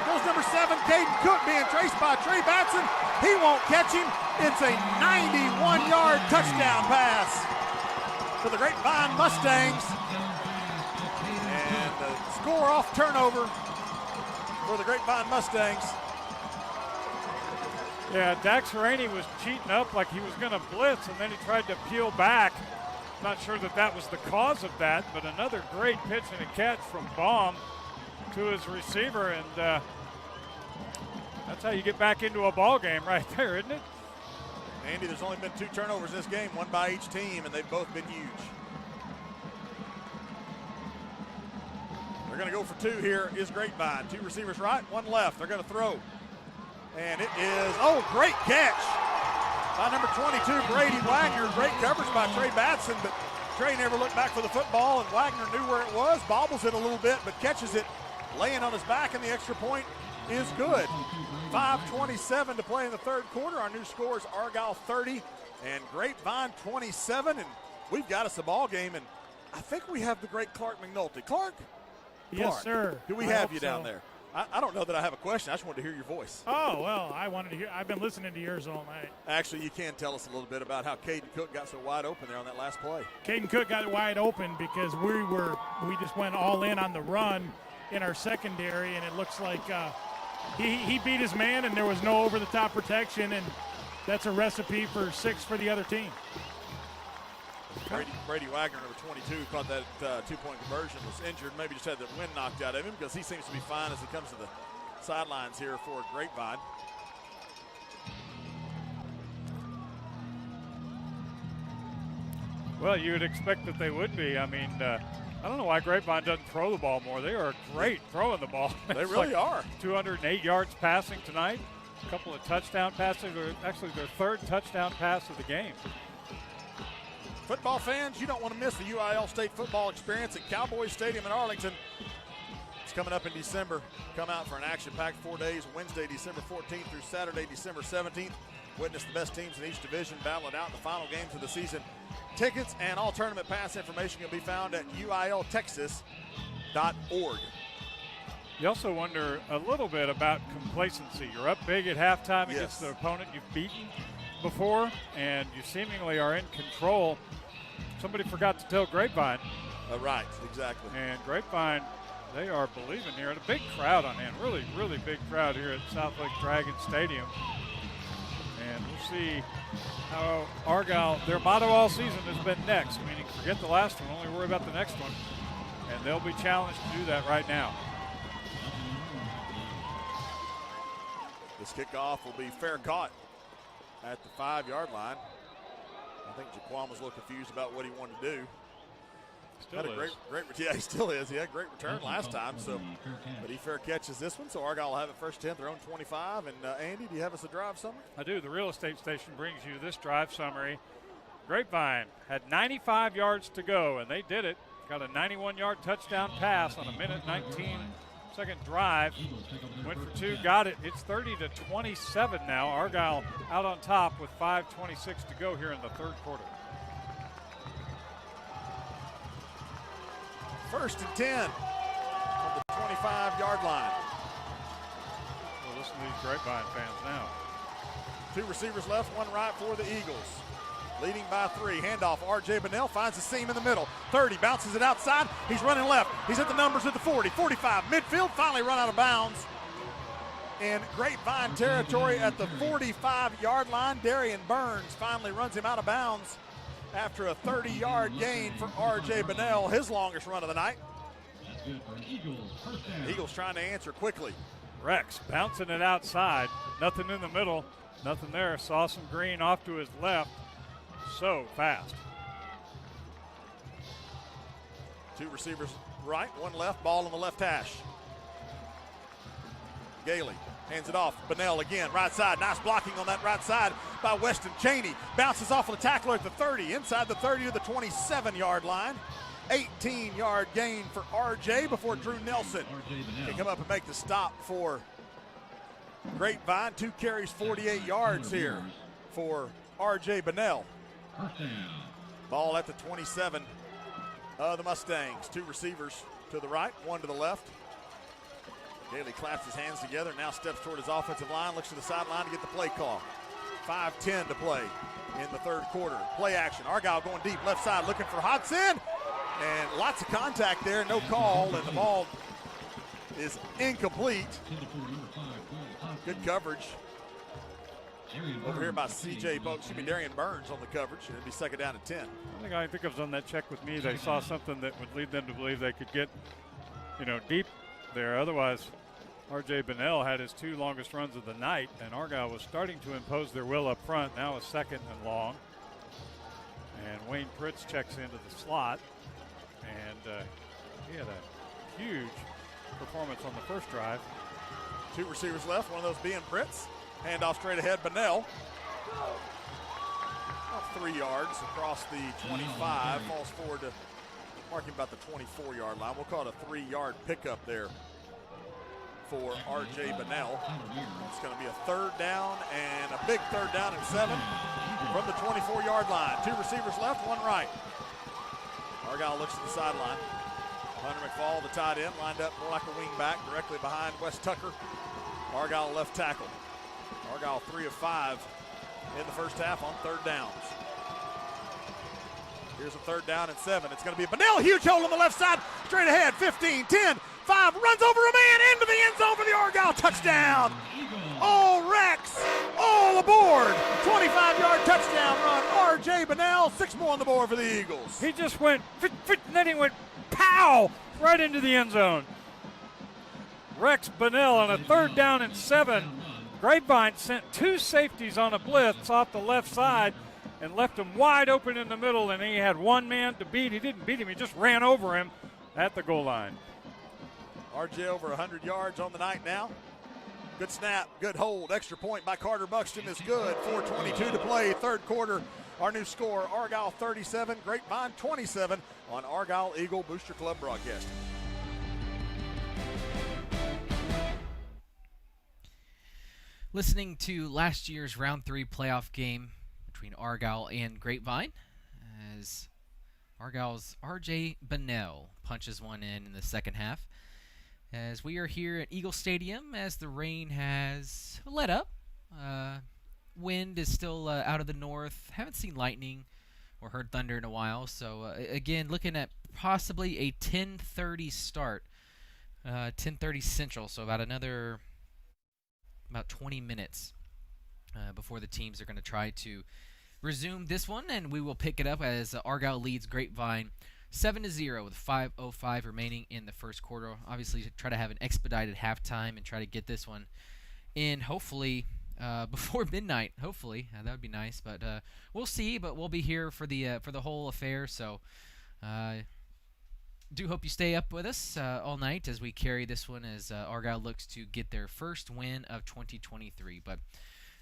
Goes number 7, Caden Cook, being traced by Trey Batson. He won't catch him. It's a 91-yard touchdown pass for the Grapevine Mustangs. And the score off turnover for the Grapevine Mustangs. Yeah, Dax Rainey was cheating up like he was going to blitz, and then he tried to peel back. Not sure that was the cause of that, but another great pitch and a catch from Baum to his receiver, and that's how you get back into a ball game right there, isn't it? Andy, there's only been 2 turnovers in this game, 1 by each team, and they've both been huge. They're going to go for 2 here is Grapevine. 2 receivers right, 1 left. They're going to throw. And it is, great catch by number 22, Brady Wagner. Great coverage by Trey Batson, but Trey never looked back for the football, and Wagner knew where it was, bobbles it a little bit, but catches it laying on his back, and the extra point is good. 5:27 to play in the 3rd quarter. Our new score is Argyle 30 and Grapevine 27, and we've got us a ball game, and I think we have the great Clark McNulty. Clark? Yes, sir. Do we have you down there? I don't know that I have a question. I just wanted to hear your voice. Oh, well, I wanted to hear. I've been listening to yours all night. Actually, you can tell us a little bit about how Caden Cook got so wide open there on that last play. Caden Cook got it wide open because we just went all in on the run in our secondary, and it looks like he beat his man, and there was no over-the-top protection, and that's a recipe for 6 for the other team. Brady Wagner, number 22, caught that 2-point conversion, was injured, maybe just had the wind knocked out of him because he seems to be fine as he comes to the sidelines here for Grapevine. Well, you would expect that they would be. I mean, I don't know why Grapevine doesn't throw the ball more. They are great throwing the ball. They really are. 208 yards passing tonight, a couple of touchdown passes, actually their 3rd touchdown pass of the game. Football fans, you don't want to miss the UIL State football experience at Cowboys Stadium in Arlington. It's coming up in December. Come out for an action-packed 4 days, Wednesday, December 14th through Saturday, December 17th. Witness the best teams in each division battle it out in the final games of the season. Tickets and all tournament pass information can be found at uiltexas.org. You also wonder a little bit about complacency. You're up big at halftime against the opponent you've beaten before, and you seemingly are in control. Somebody forgot to tell Grapevine. Right, exactly. And Grapevine, they are believing here. A big crowd on hand, really, really big crowd here at South Lake Dragon Stadium. And we'll see how Argyle, their motto all season has been next, meaning forget the last one, only worry about the next one. And they'll be challenged to do that right now. This kickoff will be fair caught at the 5-yard line. I think Jaquan was a little confused about what he wanted to do. Still Had a is. great, yeah, he still is. He had a great return last time, so but he fair catches this one. So Argyle will have it first 10, their own 25. And Andy, do you have us a drive summary? I do. The real estate station brings you this drive summary. Grapevine had 95 yards to go, and they did it. Got a 91-yard touchdown pass on a minute 19-second drive. Went for 2, got it. It's 30-27 now. Argyle out on top with 5:26 to go here in the third quarter. First and 10 from the 25-yard line. Well, listen to these Grapevine fans now. 2 receivers left, 1 right for the Eagles. Leading by 3. Handoff. R.J. Bunnell finds a seam in the middle. 30, bounces it outside. He's running left. He's at the numbers at the 40, 45. Midfield, finally run out of bounds. In Grapevine territory at the 45-yard line, Darian Burns finally runs him out of bounds after a 30-yard gain for R.J. Bunnell, his longest run of the night. Eagles trying to answer quickly. Rex bouncing it outside. Nothing in the middle. Nothing there. Saw some green off to his left. So fast. 2 receivers right, 1 left, ball on the left hash. Gailey hands it off. Bunnell again, right side. Nice blocking on that right side by Weston Cheney. Bounces off of the tackler at the 30, inside the 30 to the 27-yard line. 18-yard gain for RJ before Drew Nelson can come up and make the stop for Grapevine. 2 carries, 48 yards here for RJ Bunnell. Ball at the 27 of the Mustangs. 2 receivers to the right, 1 to the left. Gailey claps his hands together, now steps toward his offensive line, looks to the sideline to get the play call. 5:10 to play in the third quarter. Play action. Argyle going deep, left side, looking for Hodgson. And lots of contact there, no call, and the ball is incomplete. Good coverage over here by Darian Burns on the coverage. It'll be second down and 10. I think I was on that check with me. They saw something that would lead them to believe they could get, deep there. Otherwise, R.J. Bunnell had his 2 longest runs of the night, and Argyle was starting to impose their will up front. Now a second and long. And Wayne Pritz checks into the slot. And he had a huge performance on the first drive. 2 receivers left, one of those being Pritz. Handoff straight ahead, Bunnell. About 3 yards across the 25. Falls forward to marking about the 24-yard line. We'll call it a 3-yard pickup there for R.J. Bunnell. It's going to be a third down and a big third down and 7 from the 24-yard line. 2 receivers left, 1 right. Argyle looks to the sideline. Hunter McFall, the tight end, lined up more like a wing back directly behind Wes Tucker. Argyle left tackle. Argyle 3 of 5 in the first half on third downs. Here's a third down and 7. It's going to be Bunnell, huge hole on the left side, straight ahead, 15, 10, 5, runs over a man into the end zone for the Argyle touchdown. All Rex, all aboard. 25-yard touchdown run, R.J. Bunnell, 6 more on the board for the Eagles. He just went, fit, and then he went, pow, right into the end zone. Rex Bunnell on a third down and 7. Grapevine sent 2 safeties on a blitz off the left side and left him wide open in the middle, and he had 1 man to beat. He didn't beat him, he just ran over him at the goal line. RJ over 100 yards on the night now. Good snap, good hold. Extra point by Carter Buxton is good. 4:22 to play, third quarter. Our new score, Argyle 37, Grapevine 27 on Argyle Eagle Booster Club broadcasting. Listening to last year's round 3 playoff game between Argyle and Grapevine, as Argyle's R.J. Bunnell punches one in the second half. As we are here at Eagle Stadium, as the rain has let up, wind is still out of the north. Haven't seen lightning or heard thunder in a while, so again, looking at possibly a 10:30 start, 10:30 Central, so about 20 minutes before the teams are going to try to resume this one, and we will pick it up as Argyle leads Grapevine 7-0 with 5:05 remaining in the first quarter. Obviously, to try to have an expedited halftime and try to get this one in, hopefully before midnight. Hopefully, that would be nice, but we'll see. But we'll be here for the whole affair, so do hope you stay up with us all night as we carry this one as Argyle looks to get their first win of 2023. But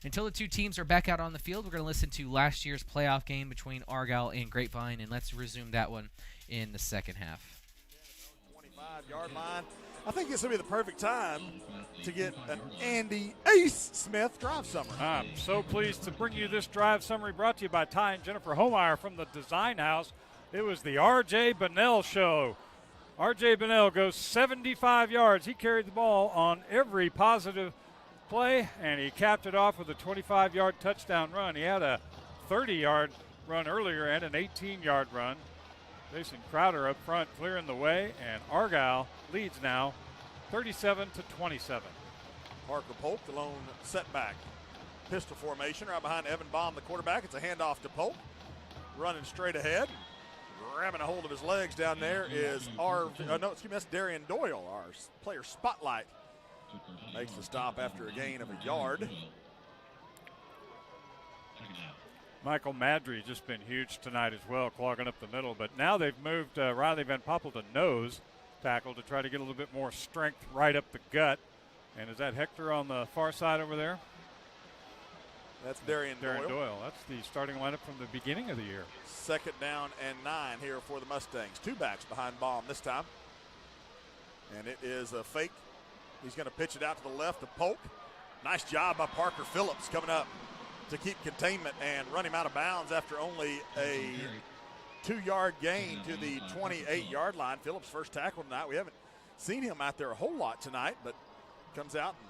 until the two teams are back out on the field, we're going to listen to last year's playoff game between Argyle and Grapevine, and let's resume that one in the second half. 25-yard line. I think this will be the perfect time to get an Andy Ace Smith drive summary. I'm so pleased to bring you this drive summary brought to you by Ty and Jennifer Homeyer from the Design House. It was the R.J. Bunnell show. R.J. Bunnell goes 75 yards. He carried the ball on every positive play, and he capped it off with a 25-yard touchdown run. He had a 30-yard run earlier and an 18-yard run. Jason Crowder up front clearing the way, and Argyle leads now 37-27. Parker Polk, the lone setback. Pistol formation right behind Evan Baum, the quarterback. It's a handoff to Polk. Running straight ahead. Grabbing a hold of his legs down there is that's Darian Doyle, our player spotlight. Makes the stop after a gain of a yard. Michael Madry just been huge tonight as well, clogging up the middle. But now they've moved Riley Van Poppel to nose tackle to try to get a little bit more strength right up the gut. And is that Hector on the far side over there? That's Darian Doyle. That's the starting lineup from the beginning of the year. 2nd down and 9 here for the Mustangs. Two backs behind Baum this time. And it is a fake. He's going to pitch it out to the left to Polk. Nice job by Parker Phillips coming up to keep containment and run him out of bounds after only a 2-yard gain to the 28-yard line. Phillips' first tackle tonight. We haven't seen him out there a whole lot tonight, but comes out and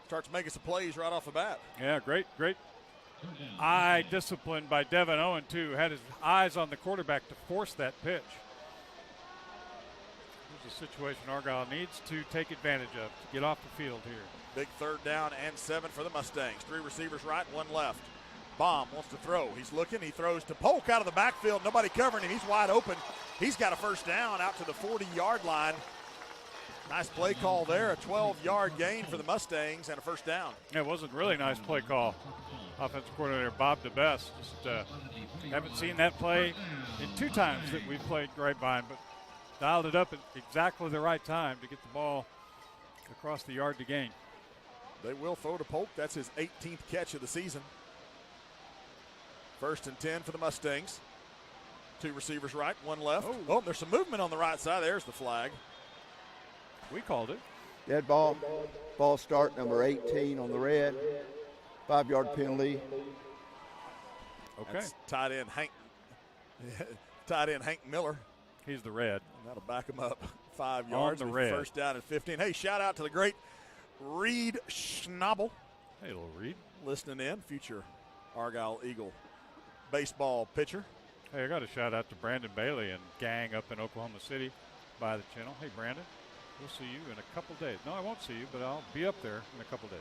starts making some plays right off the bat. Yeah, great eye discipline by Devin Owen, too. Had his eyes on the quarterback to force that pitch. There's a situation Argyle needs to take advantage of to get off the field here. Big 3rd down and 7 for the Mustangs. 3 receivers right, 1 left. Baum wants to throw. He's looking. He throws to Polk out of the backfield. Nobody covering him. He's wide open. He's got a first down out to the 40-yard line. Nice play call there. A 12-yard gain for the Mustangs and a first down. Yeah, it was a really nice play call. Offensive coordinator Bob DeBest. Just haven't seen that play in 2 times that we've played Grapevine, but dialed it up at exactly the right time to get the ball across the yard to gain. They will throw to Polk. That's his 18th catch of the season. 1st and 10 for the Mustangs. 2 receivers right, 1 left. Oh, there's some movement on the right side. There's the flag. We called it. Dead ball. Ball start number 18 on the red. 5-yard penalty. Okay. That's tight end Hank Miller. He's the red. And that'll back him up 5 yards. On the red. First down and 15. Hey, shout out to the great Reed Schnabel. Hey, little Reed. Listening in, future Argyle Eagle baseball pitcher. Hey, I got a shout out to Brandon Bailey and gang up in Oklahoma City by the channel. Hey, Brandon, we'll see you in a couple days. No, I won't see you, but I'll be up there in a couple days.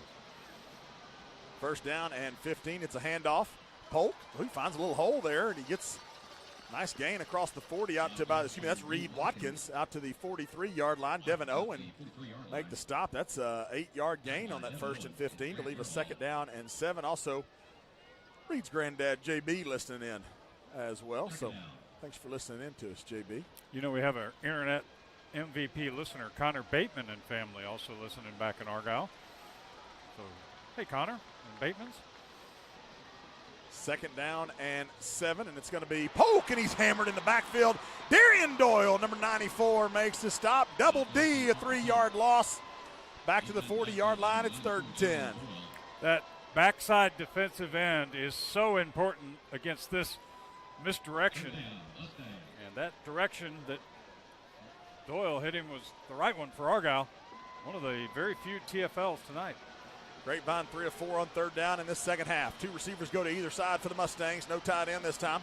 First down and 15. It's a handoff. Polk, he finds a little hole there, and he gets nice gain across the 40 out to about, that's Reed Watkins out to the 43-yard line. Devin Owen make the stop. That's a 8-yard gain on that 1st and 15 to leave a 2nd down and 7. Also, Reed's granddad, JB, listening in as well. So thanks for listening in to us, JB. You know, we have our internet MVP listener, Connor Bateman and family, also listening back in Argyle. So, hey, Connor and Bateman's. 2nd down and 7, and it's going to be Polk, and he's hammered in the backfield. Darian Doyle, number 94, makes the stop. Double D, a 3-yard loss. Back to the 40-yard line. It's 3rd and 10. That backside defensive end is so important against this misdirection. And that direction that Doyle hit him was the right one for Argyle. One of the very few TFLs tonight. Grapevine 3 of 4 on 3rd down in this second half. 2 receivers go to either side for the Mustangs. No tight end this time.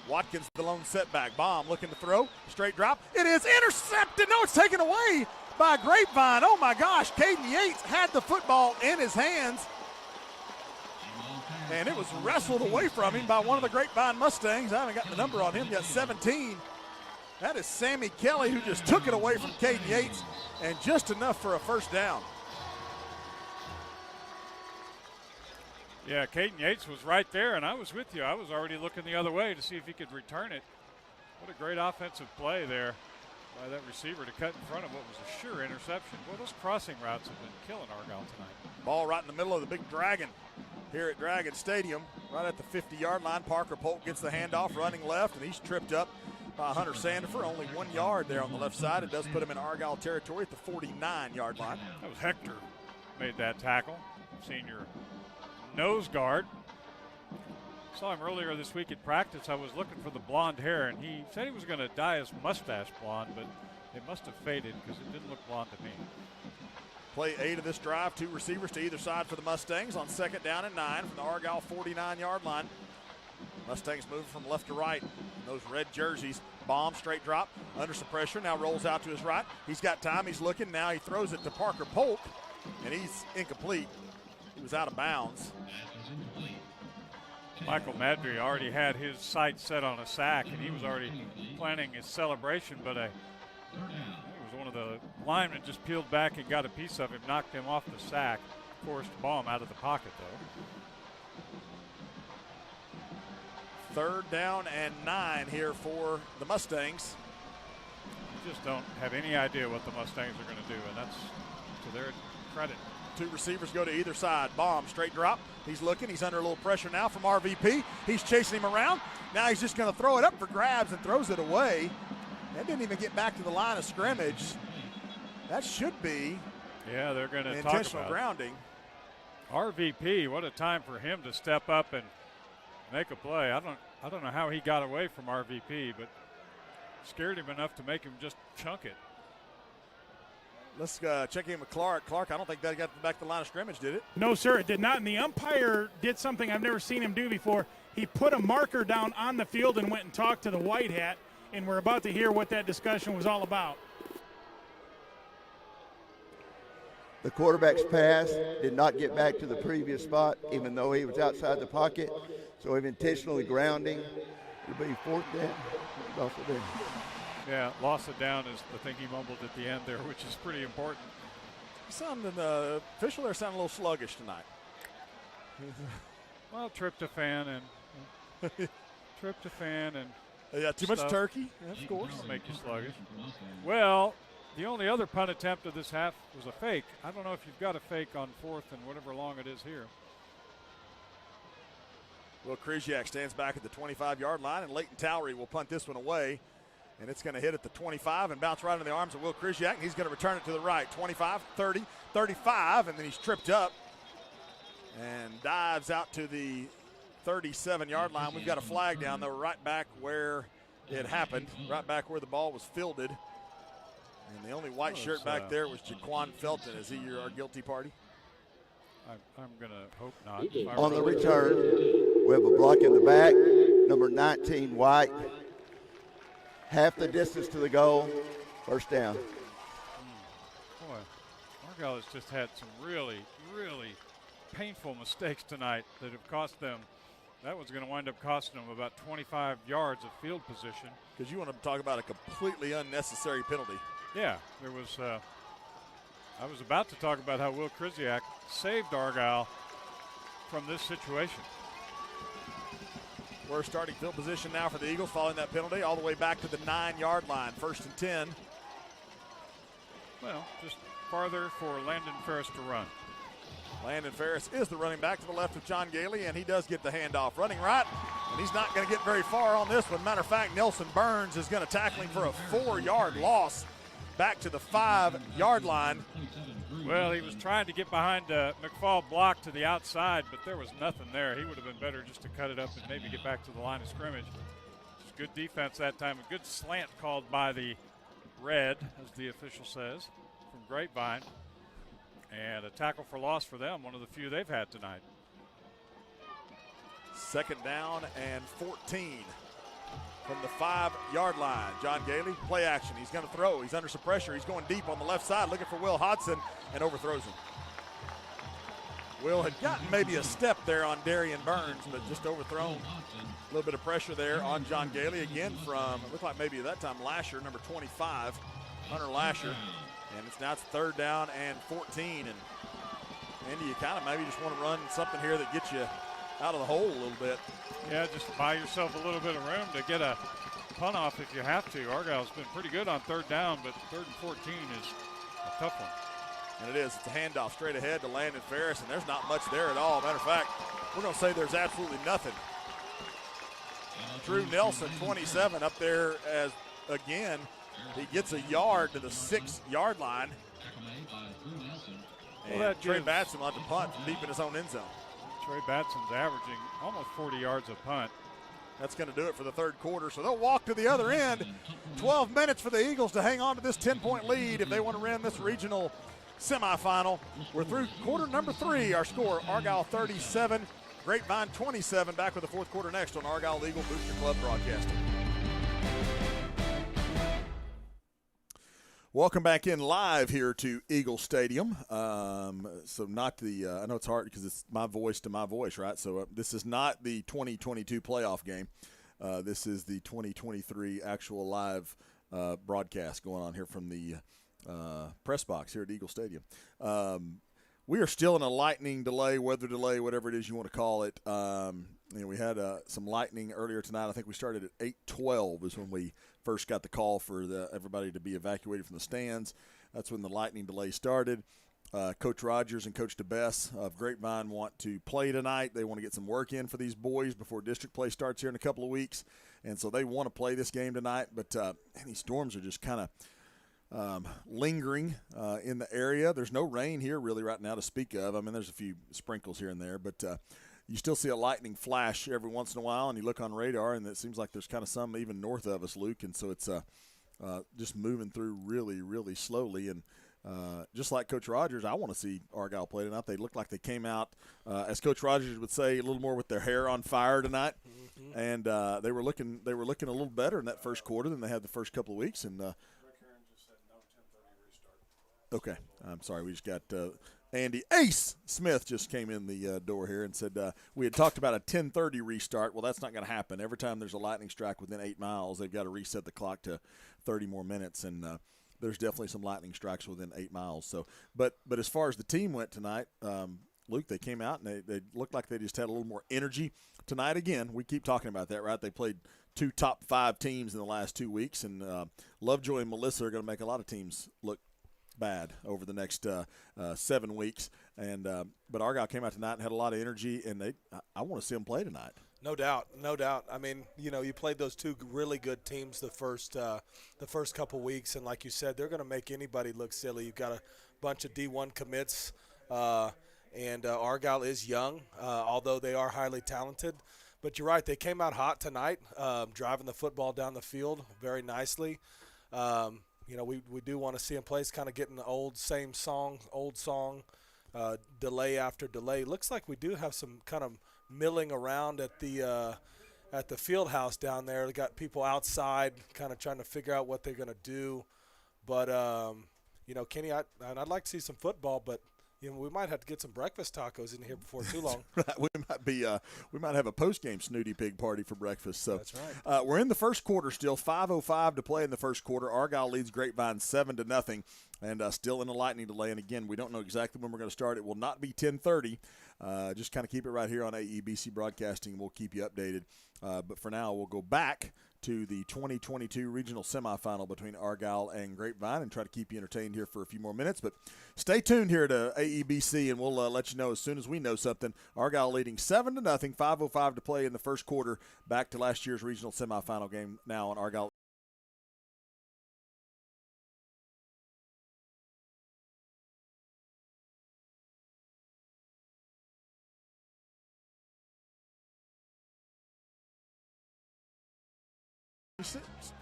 Watkins the lone setback. Baum looking to throw. Straight drop. It is intercepted. No, it's taken away by Grapevine. Oh my gosh. Caden Yates had the football in his hands. And it was wrestled away from him by one of the Grapevine Mustangs. I haven't got the number on him yet, 17. That is Sammy Kelly, who just took it away from Caden Yates, and just enough for a first down. Yeah, Caden Yates was right there, and I was with you. I was already looking the other way to see if he could return it. What a great offensive play there by that receiver to cut in front of what was a sure interception. Well, those crossing routes have been killing Argyle tonight. Ball right in the middle of the big Dragon here at Dragon Stadium, right at the 50-yard line. Parker Polk gets the handoff, running left, and he's tripped up by Hunter Sandifer. Only 1 yard there on the left side. It does put him in Argyle territory at the 49-yard line. That was Hector made that tackle, senior nose guard. Saw him earlier this week at practice. I was looking for the blonde hair, and he said he was going to dye his mustache blonde, but it must have faded because it didn't look blonde to me. Play 8 of this drive, 2 receivers to either side for the Mustangs on 2nd down and 9 from the Argyle 49-yard line. Mustangs move from left to right. Those red jerseys, bomb, straight drop, under some pressure, now rolls out to his right. He's got time, he's looking, now he throws it to Parker Polk, and he's incomplete. He was out of bounds. Michael Madry already had his sights set on a sack, and he was already planning his celebration, but I think it was one of the linemen just peeled back and got a piece of him, knocked him off the sack, forced the ball out of the pocket, though. 3rd down and 9 here for the Mustangs. You just don't have any idea what the Mustangs are going to do, and that's to their credit. 2 receivers go to either side. Bomb, straight drop. He's looking. He's under a little pressure now from RVP. He's chasing him around. Now he's just going to throw it up for grabs and throws it away. That didn't even get back to the line of scrimmage. That should be they're going to talk intentional about grounding. RVP, what a time for him to step up and make a play. I don't know how he got away from RVP, but scared him enough to make him just chunk it. Let's check in with Clark. Clark, I don't think that got back to the line of scrimmage, did it? No, sir, it did not. And the umpire did something I've never seen him do before. He put a marker down on the field and went and talked to the white hat, and we're about to hear what that discussion was all about. The quarterback's pass did not get back to the previous spot, even though he was outside the pocket. So we're intentionally grounding. It'll be 4th down. Loss of down. Yeah, loss of down is the thing he mumbled at the end there, which is pretty important. The official there sounded a little sluggish tonight. Well, tryptophan and yeah, too stuff. much turkey, of course. It'll make you sluggish. Well, the only other punt attempt of this half was a fake. I don't know if you've got a fake on 4th and whatever long it is here. Will Grudzielanek stands back at the 25-yard line, and Leighton Towery will punt this one away. And it's going to hit at the 25 and bounce right into the arms of Will Grudzielanek. And he's going to return it to the right. 25, 30, 35, and then he's tripped up and dives out to the 37-yard line. We've got a flag down, though, right back where it happened, right back where the ball was fielded. And the only white shirt back there was Jaquan Felton. Is he our guilty party? I'm going to hope not. On the return, we have a block in the back, number 19, White. Half the distance to the goal, 1st down. Boy, Argyle has just had some really, really painful mistakes tonight that have cost them. That was going to wind up costing them about 25 yards of field position. Because you want to talk about a completely unnecessary penalty. Yeah, there was. I was about to talk about how Will Grudzielanek saved Argyle from this situation. We're starting field position now for the Eagles following that penalty all the way back to the 9-yard line. 1st and 10. Well, just farther for Landon Ferris to run. Landon Ferris is the running back to the left of John Gailey, and he does get the handoff. Running right, and he's not going to get very far on this one. Matter of fact, Nelson Burns is going to tackle him for a 4-yard loss back to the 5-yard line. Well, he was trying to get behind McFall block to the outside, but there was nothing there. He would have been better just to cut it up and maybe get back to the line of scrimmage. Just good defense that time. A good slant called by the Red, as the official says, from Grapevine. And a tackle for loss for them, one of the few they've had tonight. 2nd down and 14 from the 5-yard line. John Gailey, play action. He's going to throw. He's under some pressure. He's going deep on the left side, looking for Will Hodson, and overthrows him. Will had gotten maybe a step there on Darian Burns, but just overthrown. A little bit of pressure there on John Gailey again from, it looked like maybe at that time Lasher, number 25, Hunter Lasher. And now it's 3rd down and 14. And Andy, you kind of maybe just want to run something here that gets you out of the hole a little bit. Yeah, just buy yourself a little bit of room to get a punt off if you have to. Argyle's been pretty good on 3rd down, but 3rd and 14 is a tough one. And it is. It's a handoff straight ahead to Landon Ferris, and there's not much there at all. Matter of fact, we're going to say there's absolutely nothing. Drew Nelson, 27, up there as, again, he gets a yard to the 6-yard line. And Trey Batson will have to punt from deep in his own end zone. Trey Batson's averaging almost 40 yards a punt. That's going to do it for the 3rd quarter. So they'll walk to the other end. 12 minutes for the Eagles to hang on to this 10-point lead if they want to win this regional semifinal. We're through quarter number 3. Our score, Argyle 37, Grapevine 27. Back with the 4th quarter next on Argyle Eagle Booster Club Broadcasting. Welcome back in live here to Eagle Stadium. So not the I know it's hard because it's my voice to my voice, right? So this is not the 2022 playoff game. This is the 2023 actual live broadcast going on here from the press box here at Eagle Stadium. We are still in a lightning delay, weather delay, whatever it is you want to call it. We had some lightning earlier tonight. I think we started at 8:12 is when we first got the call for everybody to be evacuated from the stands. That's when the lightning delay started. Coach Rodgers and Coach DeBess of Grapevine want to play tonight. They want to get some work in for these boys before district play starts here in a couple of weeks. And so they want to play this game tonight. But these storms are just kind of lingering in the area. There's no rain here really right now to speak of. I mean, there's a few sprinkles here and there. But you still see a lightning flash every once in a while, and you look on radar, and it seems like there's kind of some even north of us, Luke. And so it's just moving through really, really slowly. And just like Coach Rodgers, I want to see Argyle play tonight. They look like they came out, as Coach Rodgers would say, a little more with their hair on fire tonight. Mm-hmm. And they were looking a little better in that first quarter than they had the first couple of weeks. And okay, I'm sorry. We just got Andy Ace Smith just came in the door here and said we had talked about a 10:30 restart. Well, that's not going to happen. Every time there's a lightning strike within 8 miles, they've got to reset the clock to 30 more minutes. And there's definitely some lightning strikes within 8 miles. So, but as far as the team went tonight, Luke, they came out and they looked like they just had a little more energy tonight. Again, we keep talking about that, right? They played 2 top 5 teams in the last 2 weeks, and Lovejoy and Melissa are going to make a lot of teams look bad over the next 7 weeks. And but Argyle came out tonight and had a lot of energy, and I want to see them play tonight. No doubt. I mean, you played those 2 really good teams the first couple weeks, and like you said, they're going to make anybody look silly. You've got a bunch of D1 commits, and Argyle is young, although they are highly talented. But you're right, they came out hot tonight, driving the football down the field very nicely. We do want to see them play. It's kind of getting the old song, delay after delay. Looks like we do have some kind of milling around at the field house down there. They got people outside kind of trying to figure out what they're going to do. But, Kenny, I'd like to see some football, but we might have to get some breakfast tacos in here before too long. We might have a post-game Snooty Pig party for breakfast. So that's right. We're in the first quarter still. 5:05 to play in the first quarter. Argyle leads Grapevine 7-0, and still in a lightning delay. And again, we don't know exactly when we're going to start. It will not be 10:30. Just kind of keep it right here on AEBC Broadcasting. We'll keep you updated. But for now, we'll go back to the 2022 regional semifinal between Argyle and Grapevine and try to keep you entertained here for a few more minutes. But stay tuned here to AEBC, and we'll let you know as soon as we know something. Argyle leading 7-0, 5:05 to play in the first quarter. Back to last year's regional semifinal game now on Argyle.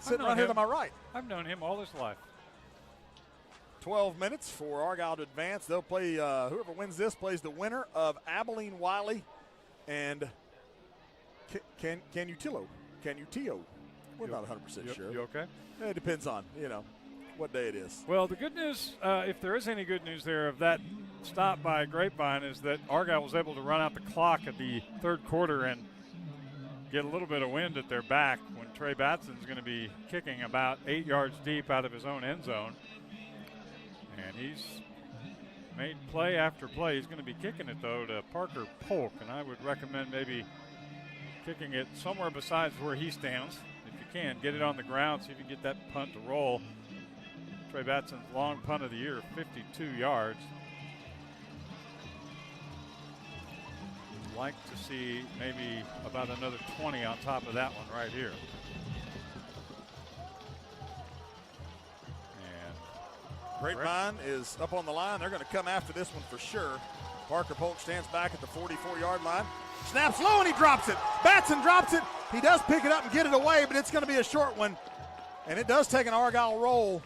Sitting right here to my right. I've known him all his life. 12 minutes for Argyle to advance. They'll play, whoever wins this plays the winner of Abilene Wiley and Canutillo. We're not 100% sure. You okay? It depends on, what day it is. Well, the good news, if there is any good news there of that stop by Grapevine is that Argyle was able to run out the clock at the third quarter and get a little bit of wind at their back when Trey Batson's going to be kicking about 8 yards deep out of his own end zone. And he's made play after play. He's going to be kicking it, though, to Parker Polk, and I would recommend maybe kicking it somewhere besides where he stands. If you can, get it on the ground, see if you can get that punt to roll. Trey Batson's long punt of the year, 52 yards. Like to see maybe about another 20 on top of that one right here. And Grapevine is up on the line. They're going to come after this one for sure. Parker Polk stands back at the 44-yard line. Snaps low and he drops it. Batson drops it. He does pick it up and get it away, but it's going to be a short one. And it does take an Argyle roll.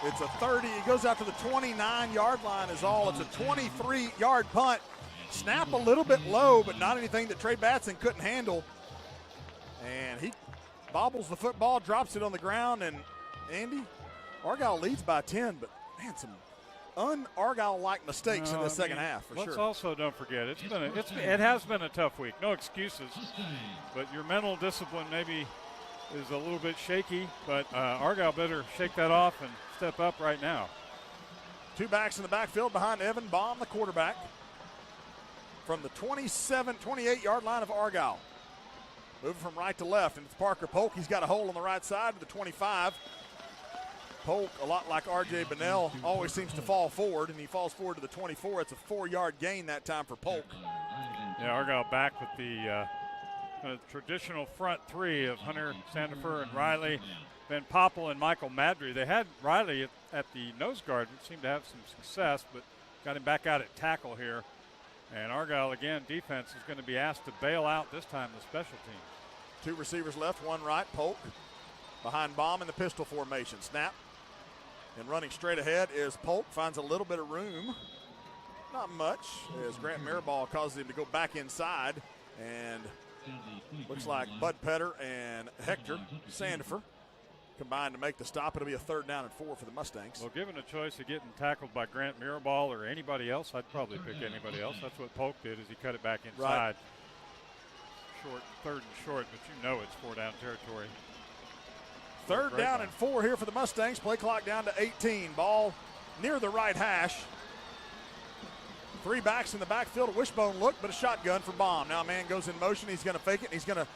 It's a 30. He goes out to the 29-yard line is all. It's a 23-yard punt. Snap a little bit low, but not anything that Trey Batson couldn't handle. And he bobbles the football, drops it on the ground, and Andy, Argyle leads by 10, but man, some un-Argyle-like mistakes in the second half for sure. Let's also don't forget it has been a tough week. No excuses, but your mental discipline maybe is a little bit shaky, but Argyle better shake that off and step up right now. Two backs in the backfield behind Evan Baum, the quarterback, from the 28-yard line of Argyle. Moving from right to left, and it's Parker Polk. He's got a hole on the right side of the 25. Polk, a lot like R.J. Bunnell, always seems to fall forward, and he falls forward to the 24. It's a 4-yard gain that time for Polk. Yeah, Argyle back with the traditional front three of Hunter Sandifer and Riley, Van Poppel and Michael Madry. They had Riley at the nose guard, which seemed to have some success, but got him back out at tackle here. And Argyle, again, defense is going to be asked to bail out this time the special teams. Two receivers left, one right. Polk behind Baum in the pistol formation. Snap. And running straight ahead is Polk. Finds a little bit of room. Not much, as Grant Mirabal causes him to go back inside. And looks like Bud Petter and Hector Sandifer combined to make the stop. It'll be a 3rd down and 4 for the Mustangs. Well, given a choice of getting tackled by Grant Mirabal or anybody else, I'd probably pick anybody else. That's what Polk did, is he cut it back inside. Right. Short, 3rd and short, but you know it's 4-down territory. 3rd down and 4 here for the Mustangs. Play clock down to 18. Ball near the right hash. 3 backs in the backfield. A wishbone look, but a shotgun for Baum. Now a man goes in motion. He's going to fake it, and he's going to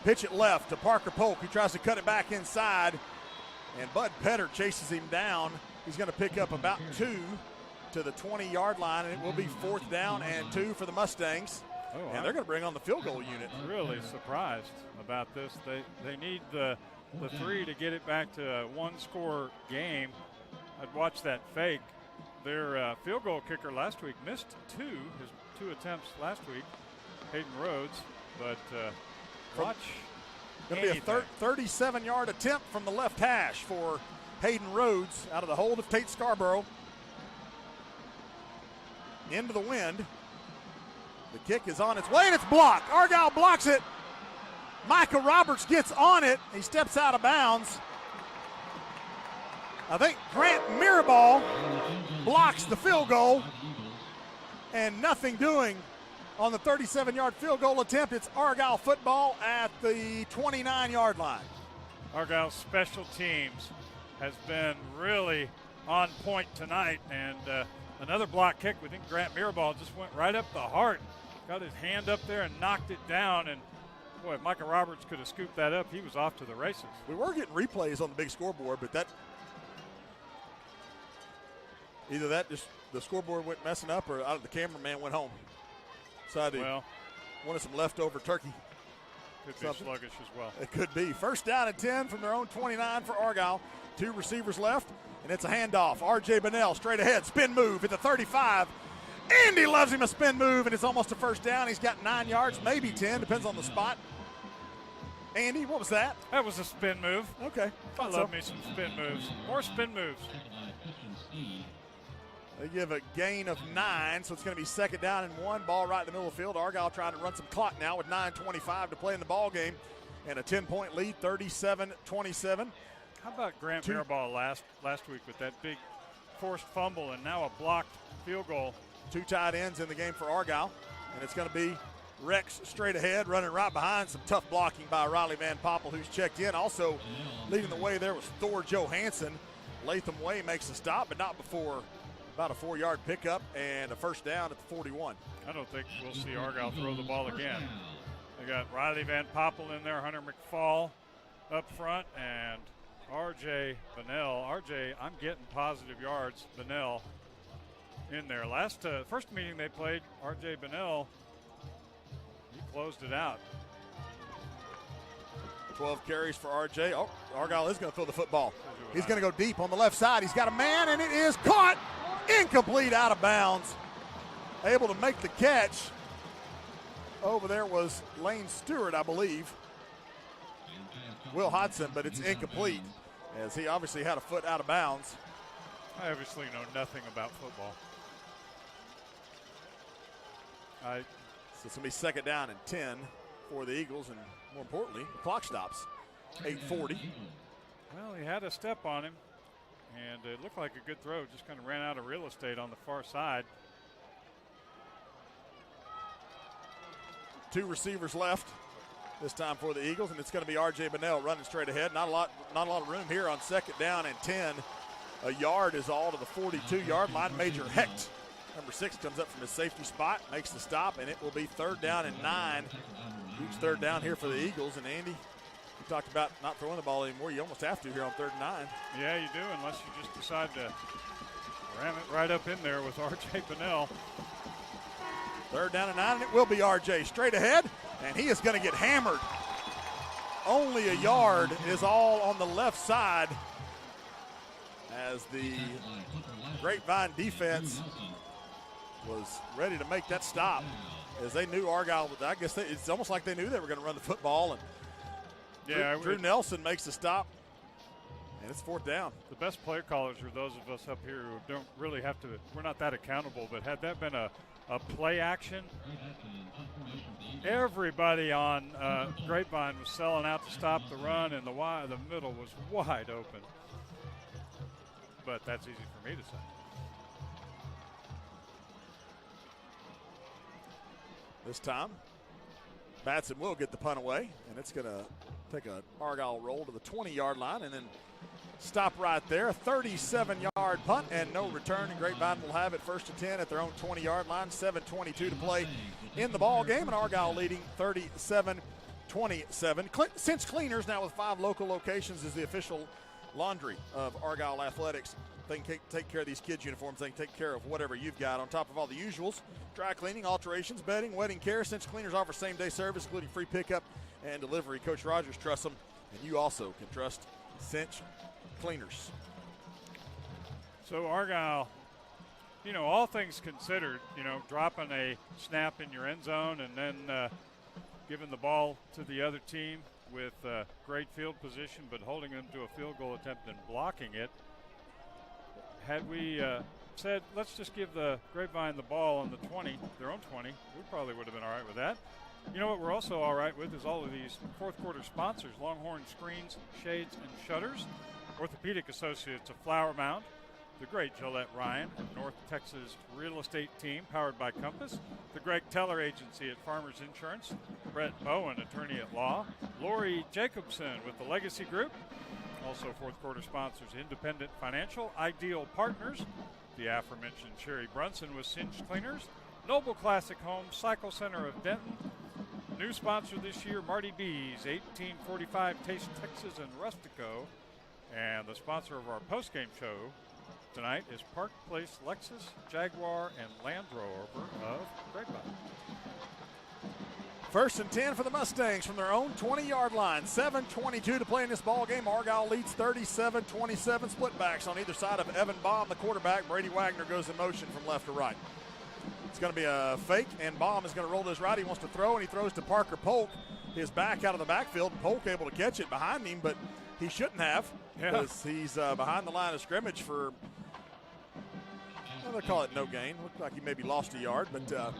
pitch it left to Parker Polk, who tries to cut it back inside. And Bud Petter chases him down. He's going to pick up about 2 to the 20-yard line, and it will be 4th down and 2 for the Mustangs. And they're going to bring on the field goal unit. Really surprised about this. They need the 3 to get it back to a 1-score game. I'd watch that fake. Their field goal kicker last week missed his 2 attempts last week, Hayden Rhodes. But watch. Going to be a 37-yard attempt from the left hash for Hayden Rhodes out of the hold of Tate Scarborough. Into the wind. The kick is on its way, and it's blocked. Argyle blocks it. Micah Roberts gets on it. He steps out of bounds. I think Grant Mirabal blocks the field goal, and nothing doing on the 37-yard field goal attempt. It's Argyle football at the 29-yard line. Argyle special teams has been really on point tonight, and another block kick. We think Grant Mirabal just went right up the heart, got his hand up there and knocked it down. And boy, if Micah Roberts could have scooped that up, he was off to the races. We were getting replays on the big scoreboard, but that either that just the scoreboard went messing up, or the cameraman went home. Decided wanted some leftover turkey. Could be sluggish as well. It could be. 1st down and 10 from their own 29 for Argyle. 2 receivers left, and it's a handoff. R.J. Bunnell straight ahead, spin move at the 35. Andy loves him a spin move, and it's almost a 1st down. He's got 9 yards, maybe 10, depends on the spot. Andy, what was that? That was a spin move. Okay. I love me some spin moves. More spin moves. They give a gain of 9, so it's going to be 2nd down and 1. Ball right in the middle of the field. Argyle trying to run some clock now with 9:25 to play in the ball game, and a 10-point lead, 37-27. How about Grant Mirabal last week with that big forced fumble and now a blocked field goal. 2 tight ends in the game for Argyle, and it's going to be Rex straight ahead, running right behind. Some tough blocking by Riley Van Poppel, who's checked in. Also leading the way there was Thor Johansson. Latham Way makes a stop, but not before about a 4-yard pickup and a first down at the 41. I don't think we'll see Argyle throw the ball again. They got Riley Van Poppel in there, Hunter McFall up front, and R.J. Bunnell. R.J., I'm getting positive yards. Bunnell in there. First meeting they played, R.J. Bunnell, he closed it out. 12 carries for R.J. Oh, Argyle is going to throw the football. He's going to go deep on the left side. He's got a man, and it is caught. Incomplete, out of bounds. Able to make the catch. Over there was Lane Stewart, I believe. Will Hodson, but it's incomplete, as he obviously had a foot out of bounds. I obviously know nothing about football. So it's going to be second down and 10 for the Eagles, and more importantly, the clock stops. 8:40. Well, he had a step on him, and it looked like a good throw. Just kind of ran out of real estate on the far side. 2 receivers left this time for the Eagles, and it's going to be R.J. Bunnell running straight ahead. Not a lot of room here on second down and 10. A yard is all to the 42-yard line. Major Hecht, number 6, comes up from his safety spot, makes the stop, and it will be third down and 9. Huge third down here for the Eagles. And Andy, you talked about not throwing the ball anymore. You almost have to here on third and 9. Yeah, you do, unless you just decide to ram it right up in there with R.J. Bunnell. Third down and 9, and it will be R.J. straight ahead, and he is going to get hammered. Only a yard is all on the left side, as the Grapevine defense was ready to make that stop, as they knew Argyle. I guess it's almost like they knew they were going to run the football. And yeah, Drew Nelson makes the stop, and it's fourth down. The best play callers are those of us up here who don't really have to. We're not that accountable, but had that been a play action, everybody on Grapevine was selling out to stop the run, and the middle was wide open. But that's easy for me to say. This time, Batson will get the punt away, and it's going to take an Argyle roll to the 20-yard line and then stop right there. A 37-yard punt and no return, and Grapevine will have it first and 10 at their own 20-yard line. 7:22 to play in the ball game, and Argyle leading 37-27. Since Cleaners, now with 5 local locations, is the official laundry of Argyle Athletics. They can take care of these kids' uniforms. They can take care of whatever you've got on top of all the usuals: dry cleaning, alterations, bedding, wedding care. Since Cleaners offers same-day service, including free pickup and delivery. Coach Rodgers trusts them, and you also can trust Cinch Cleaners. So Argyle, all things considered, dropping a snap in your end zone and then giving the ball to the other team with great field position, but holding them to a field goal attempt and blocking it. Had we said, let's just give the Grapevine the ball on the 20, their own 20, we probably would have been all right with that. You know what we're also all right with is all of these fourth quarter sponsors: Longhorn Screens, Shades, and Shutters, Orthopedic Associates of Flower Mound, the great Gillette Ryan, North Texas Real Estate Team powered by Compass, the Greg Teller Agency at Farmers Insurance, Brett Bowen, attorney at law, Lori Jacobson with the Legacy Group. Also fourth quarter sponsors: Independent Financial, Ideal Partners, the aforementioned Sherry Brunson with Cinch Cleaners, Noble Classic Homes, Cycle Center of Denton. New sponsor this year, Marty B's, 1845 Taste Texas and Rustico. And the sponsor of our postgame show tonight is Park Place Lexus, Jaguar, and Land Rover of Grapevine. First and 10 for the Mustangs from their own 20-yard line. 7:22 to play in this ball game. Argyle leads 37-27. Split backs on either side of Evan Baum, the quarterback. Brady Wagner goes in motion from left to right. It's going to be a fake, and Baum is going to roll to his right. He wants to throw, and he throws to Parker Polk. His back out of the backfield. Polk able to catch it behind him, but he shouldn't have, because he's behind the line of scrimmage for, they'll call it no gain. Looked like he maybe lost a yard, but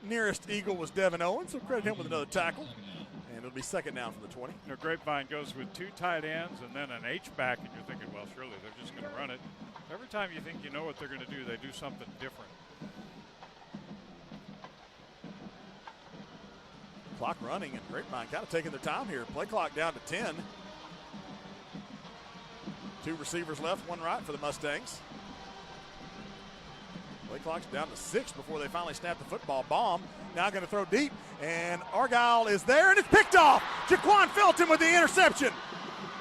nearest Eagle was Devin Owens, so credit him with another tackle. And it'll be second down from the 20. Grapevine goes with 2 tight ends and then an H-back, and you're thinking, well, surely they're just going to run it. Every time you think you know what they're going to do, they do something different. Clock running, and Grapevine kind of taking their time here. Play clock down to 10. 2 receivers left, 1 right for the Mustangs. Play clock's down to 6 before they finally snap the football. Baum now going to throw deep, and Argyle is there, and it's picked off. Jaquan Felton with the interception.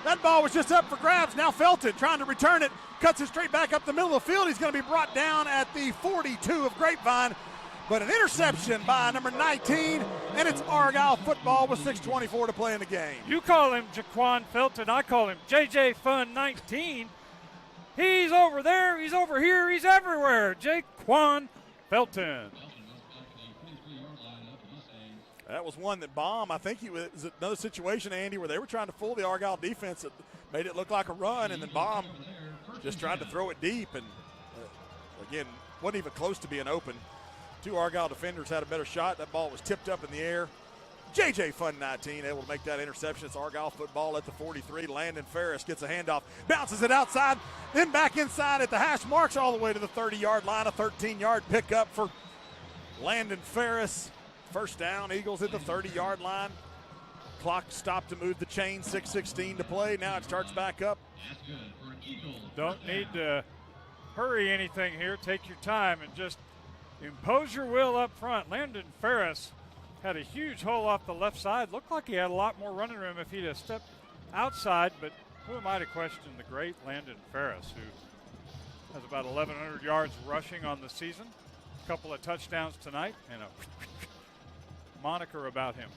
That ball was just up for grabs. Now Felton trying to return it, cuts it straight back up the middle of the field. He's going to be brought down at the 42 of Grapevine. But an interception by number 19, and it's Argyle football with 6:24 to play in the game. You call him Jaquan Felton. I call him JJ Fun 19. He's over there. He's over here. He's everywhere. Jaquan Felton. That was one that Baum, I think he was another situation, Andy, where they were trying to fool the Argyle defense that made it look like a run, and then Baum just tried to throw it deep, and again, wasn't even close to being open. 2 Argyle defenders had a better shot. That ball was tipped up in the air. JJ Fun 19 able to make that interception. It's Argyle football at the 43. Landon Ferris gets a handoff, bounces it outside, then back inside at the hash marks all the way to the 30-yard line. A 13-yard pickup for Landon Ferris. First down, Eagles at the 30-yard line. Clock stopped to move the chain, 6:16 to play. Now it starts back up. Don't need to hurry anything here. Take your time and just impose your will up front. Landon Ferris had a huge hole off the left side. Looked like he had a lot more running room if he'd have stepped outside, but who am I to question the great Landon Ferris, who has about 1,100 yards rushing on the season, a couple of touchdowns tonight, and a moniker about him.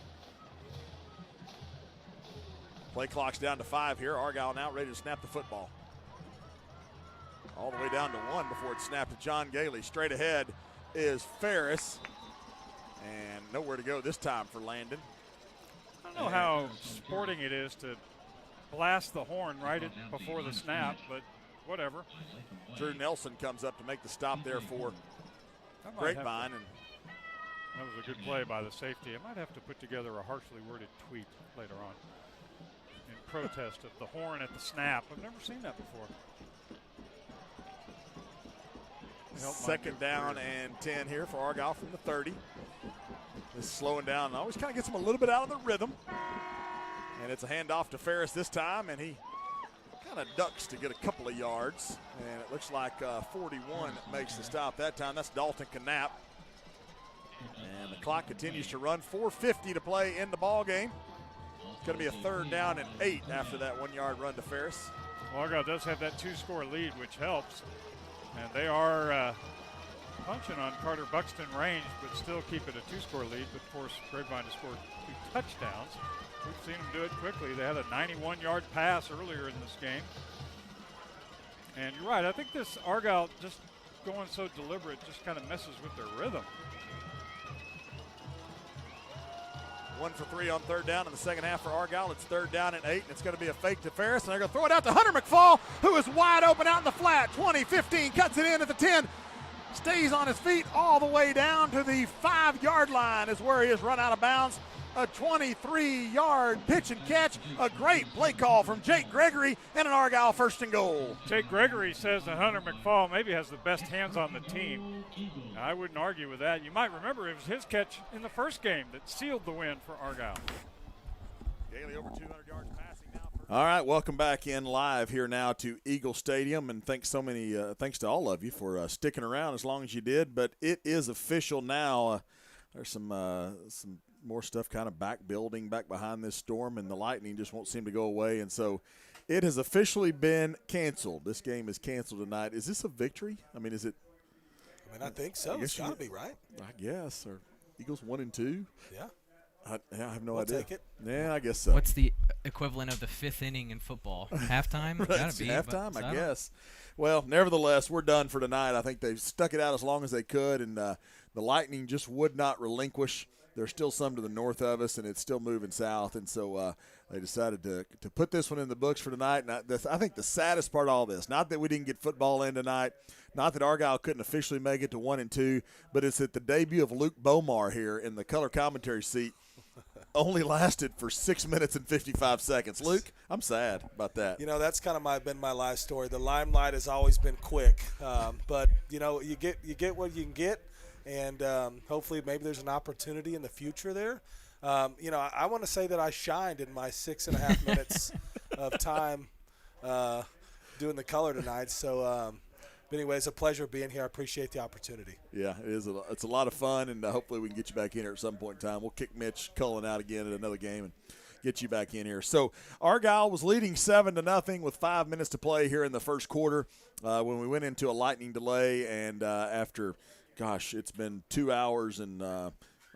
Play clock's down to 5 here. Argyle now ready to snap the football. All the way down to 1 before it's snapped to John Gailey. Straight ahead is Ferris. And nowhere to go this time for Landon. I don't know how sporting it is to blast the horn right before the snap, but whatever. Drew Nelson comes up to make the stop there for Grapevine. And that was a good play by the safety. I might have to put together a harshly worded tweet later on in protest of the horn at the snap. I've never seen that before. Second down and 10 here for Argyle from the 30. This is slowing down and always kind of gets him a little bit out of the rhythm. And it's a handoff to Ferris this time, and he kind of ducks to get a couple of yards. And it looks like 41 makes the stop that time. That's Dalton Knapp. And the clock continues to run. 4:50 to play in the ball game. It's going to be a 3rd down and 8 after that 1-yard run to Ferris. Argyle does have that 2-score lead, which helps. And they are punching on Carter Buxton range, but still keep it a 2-score lead. But of course, Grapevine has scored 2 touchdowns. We've seen them do it quickly. They had a 91-yard pass earlier in this game. And you're right, I think this Argyle just going so deliberate just kind of messes with their rhythm. 1 for 3 on 3rd down in the second half for Argyle. It's 3rd down and 8, and it's going to be a fake to Ferris, and they're going to throw it out to Hunter McFall, who is wide open out in the flat. 20, 15, cuts it in at the 10, stays on his feet all the way down to the 5-yard line is where he has run out of bounds. A 23-yard pitch and catch, a great play call from Jake Gregory, and an Argyle 1st and goal. Jake Gregory says that Hunter McFall maybe has the best hands on the team. Now, I wouldn't argue with that. You might remember it was his catch in the first game that sealed the win for Argyle. Gailey over 200 yards passing now. All right, welcome back in live here now to Eagle Stadium, and thanks to all of you for sticking around as long as you did. But it is official now. There's some more stuff kind of back behind this storm, and the lightning just won't seem to go away. And so it has officially been canceled. This game is canceled tonight. Is this a victory? I mean, is it? I mean, I think so. It's got to be, right? I guess. Or Eagles 1-2? Yeah. I have no idea. Take it. Yeah, I guess so. What's the equivalent of the 5th inning in football? Halftime? Gotta be. Halftime, I guess. Well, nevertheless, we're done for tonight. I think they've stuck it out as long as they could, and the Lightning just would not relinquish. There's still some to the north of us, and it's still moving south. And so they decided to put this one in the books for tonight. And I think the saddest part of all this, not that we didn't get football in tonight, not that Argyle couldn't officially make it to 1-2, but it's at the debut of Luke Bomar here in the color commentary seat. only lasted for 6 minutes and 55 seconds. Luke, I'm sad about that. You know, that's kind of been my life story. The limelight has always been quick, but you know, you get what you can get, and hopefully maybe there's an opportunity in the future there. You know, I want to say that I shined in my 6.5 minutes of time doing the color tonight. So, but anyways, a pleasure being here. I appreciate the opportunity. Yeah, it is. It's a lot of fun, and hopefully we can get you back in here at some point in time. We'll kick Mitch Cullen out again at another game and get you back in here. So Argyle was leading 7-0 with 5 minutes to play here in the first quarter when we went into a lightning delay, and after, gosh, it's been 2 hours and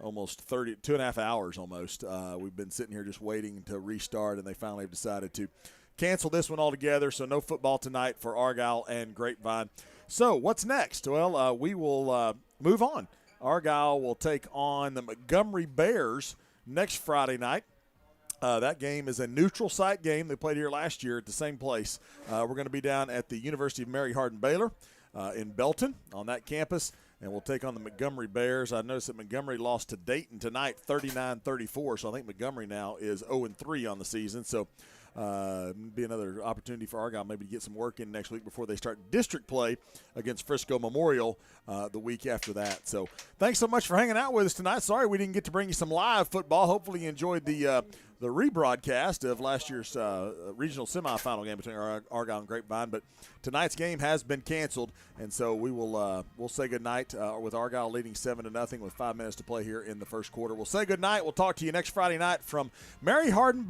almost 2.5 hours almost. We've been sitting here just waiting to restart, and they finally have decided to cancel this one altogether, so no football tonight for Argyle and Grapevine. So what's next? Well, we will move on. Argyle will take on the Montgomery Bears next Friday night. That game is a neutral site game. They played here last year at the same place. We're going to be down at the University of Mary Hardin-Baylor in Belton on that campus, and we'll take on the Montgomery Bears. I noticed that Montgomery lost to Dayton tonight 39-34, so I think Montgomery now is 0-3 on the season. So be another opportunity for Argyle maybe to get some work in next week before they start district play against Frisco Memorial the week after that. So thanks so much for hanging out with us tonight. Sorry we didn't get to bring you some live football. Hopefully you enjoyed the rebroadcast of last year's regional semifinal game between Argyle and Grapevine. But tonight's game has been canceled, and so we'll say goodnight with Argyle leading 7-0 with 5 minutes to play here in the first quarter. We'll say goodnight. We'll talk to you next Friday night from Mary Hardin.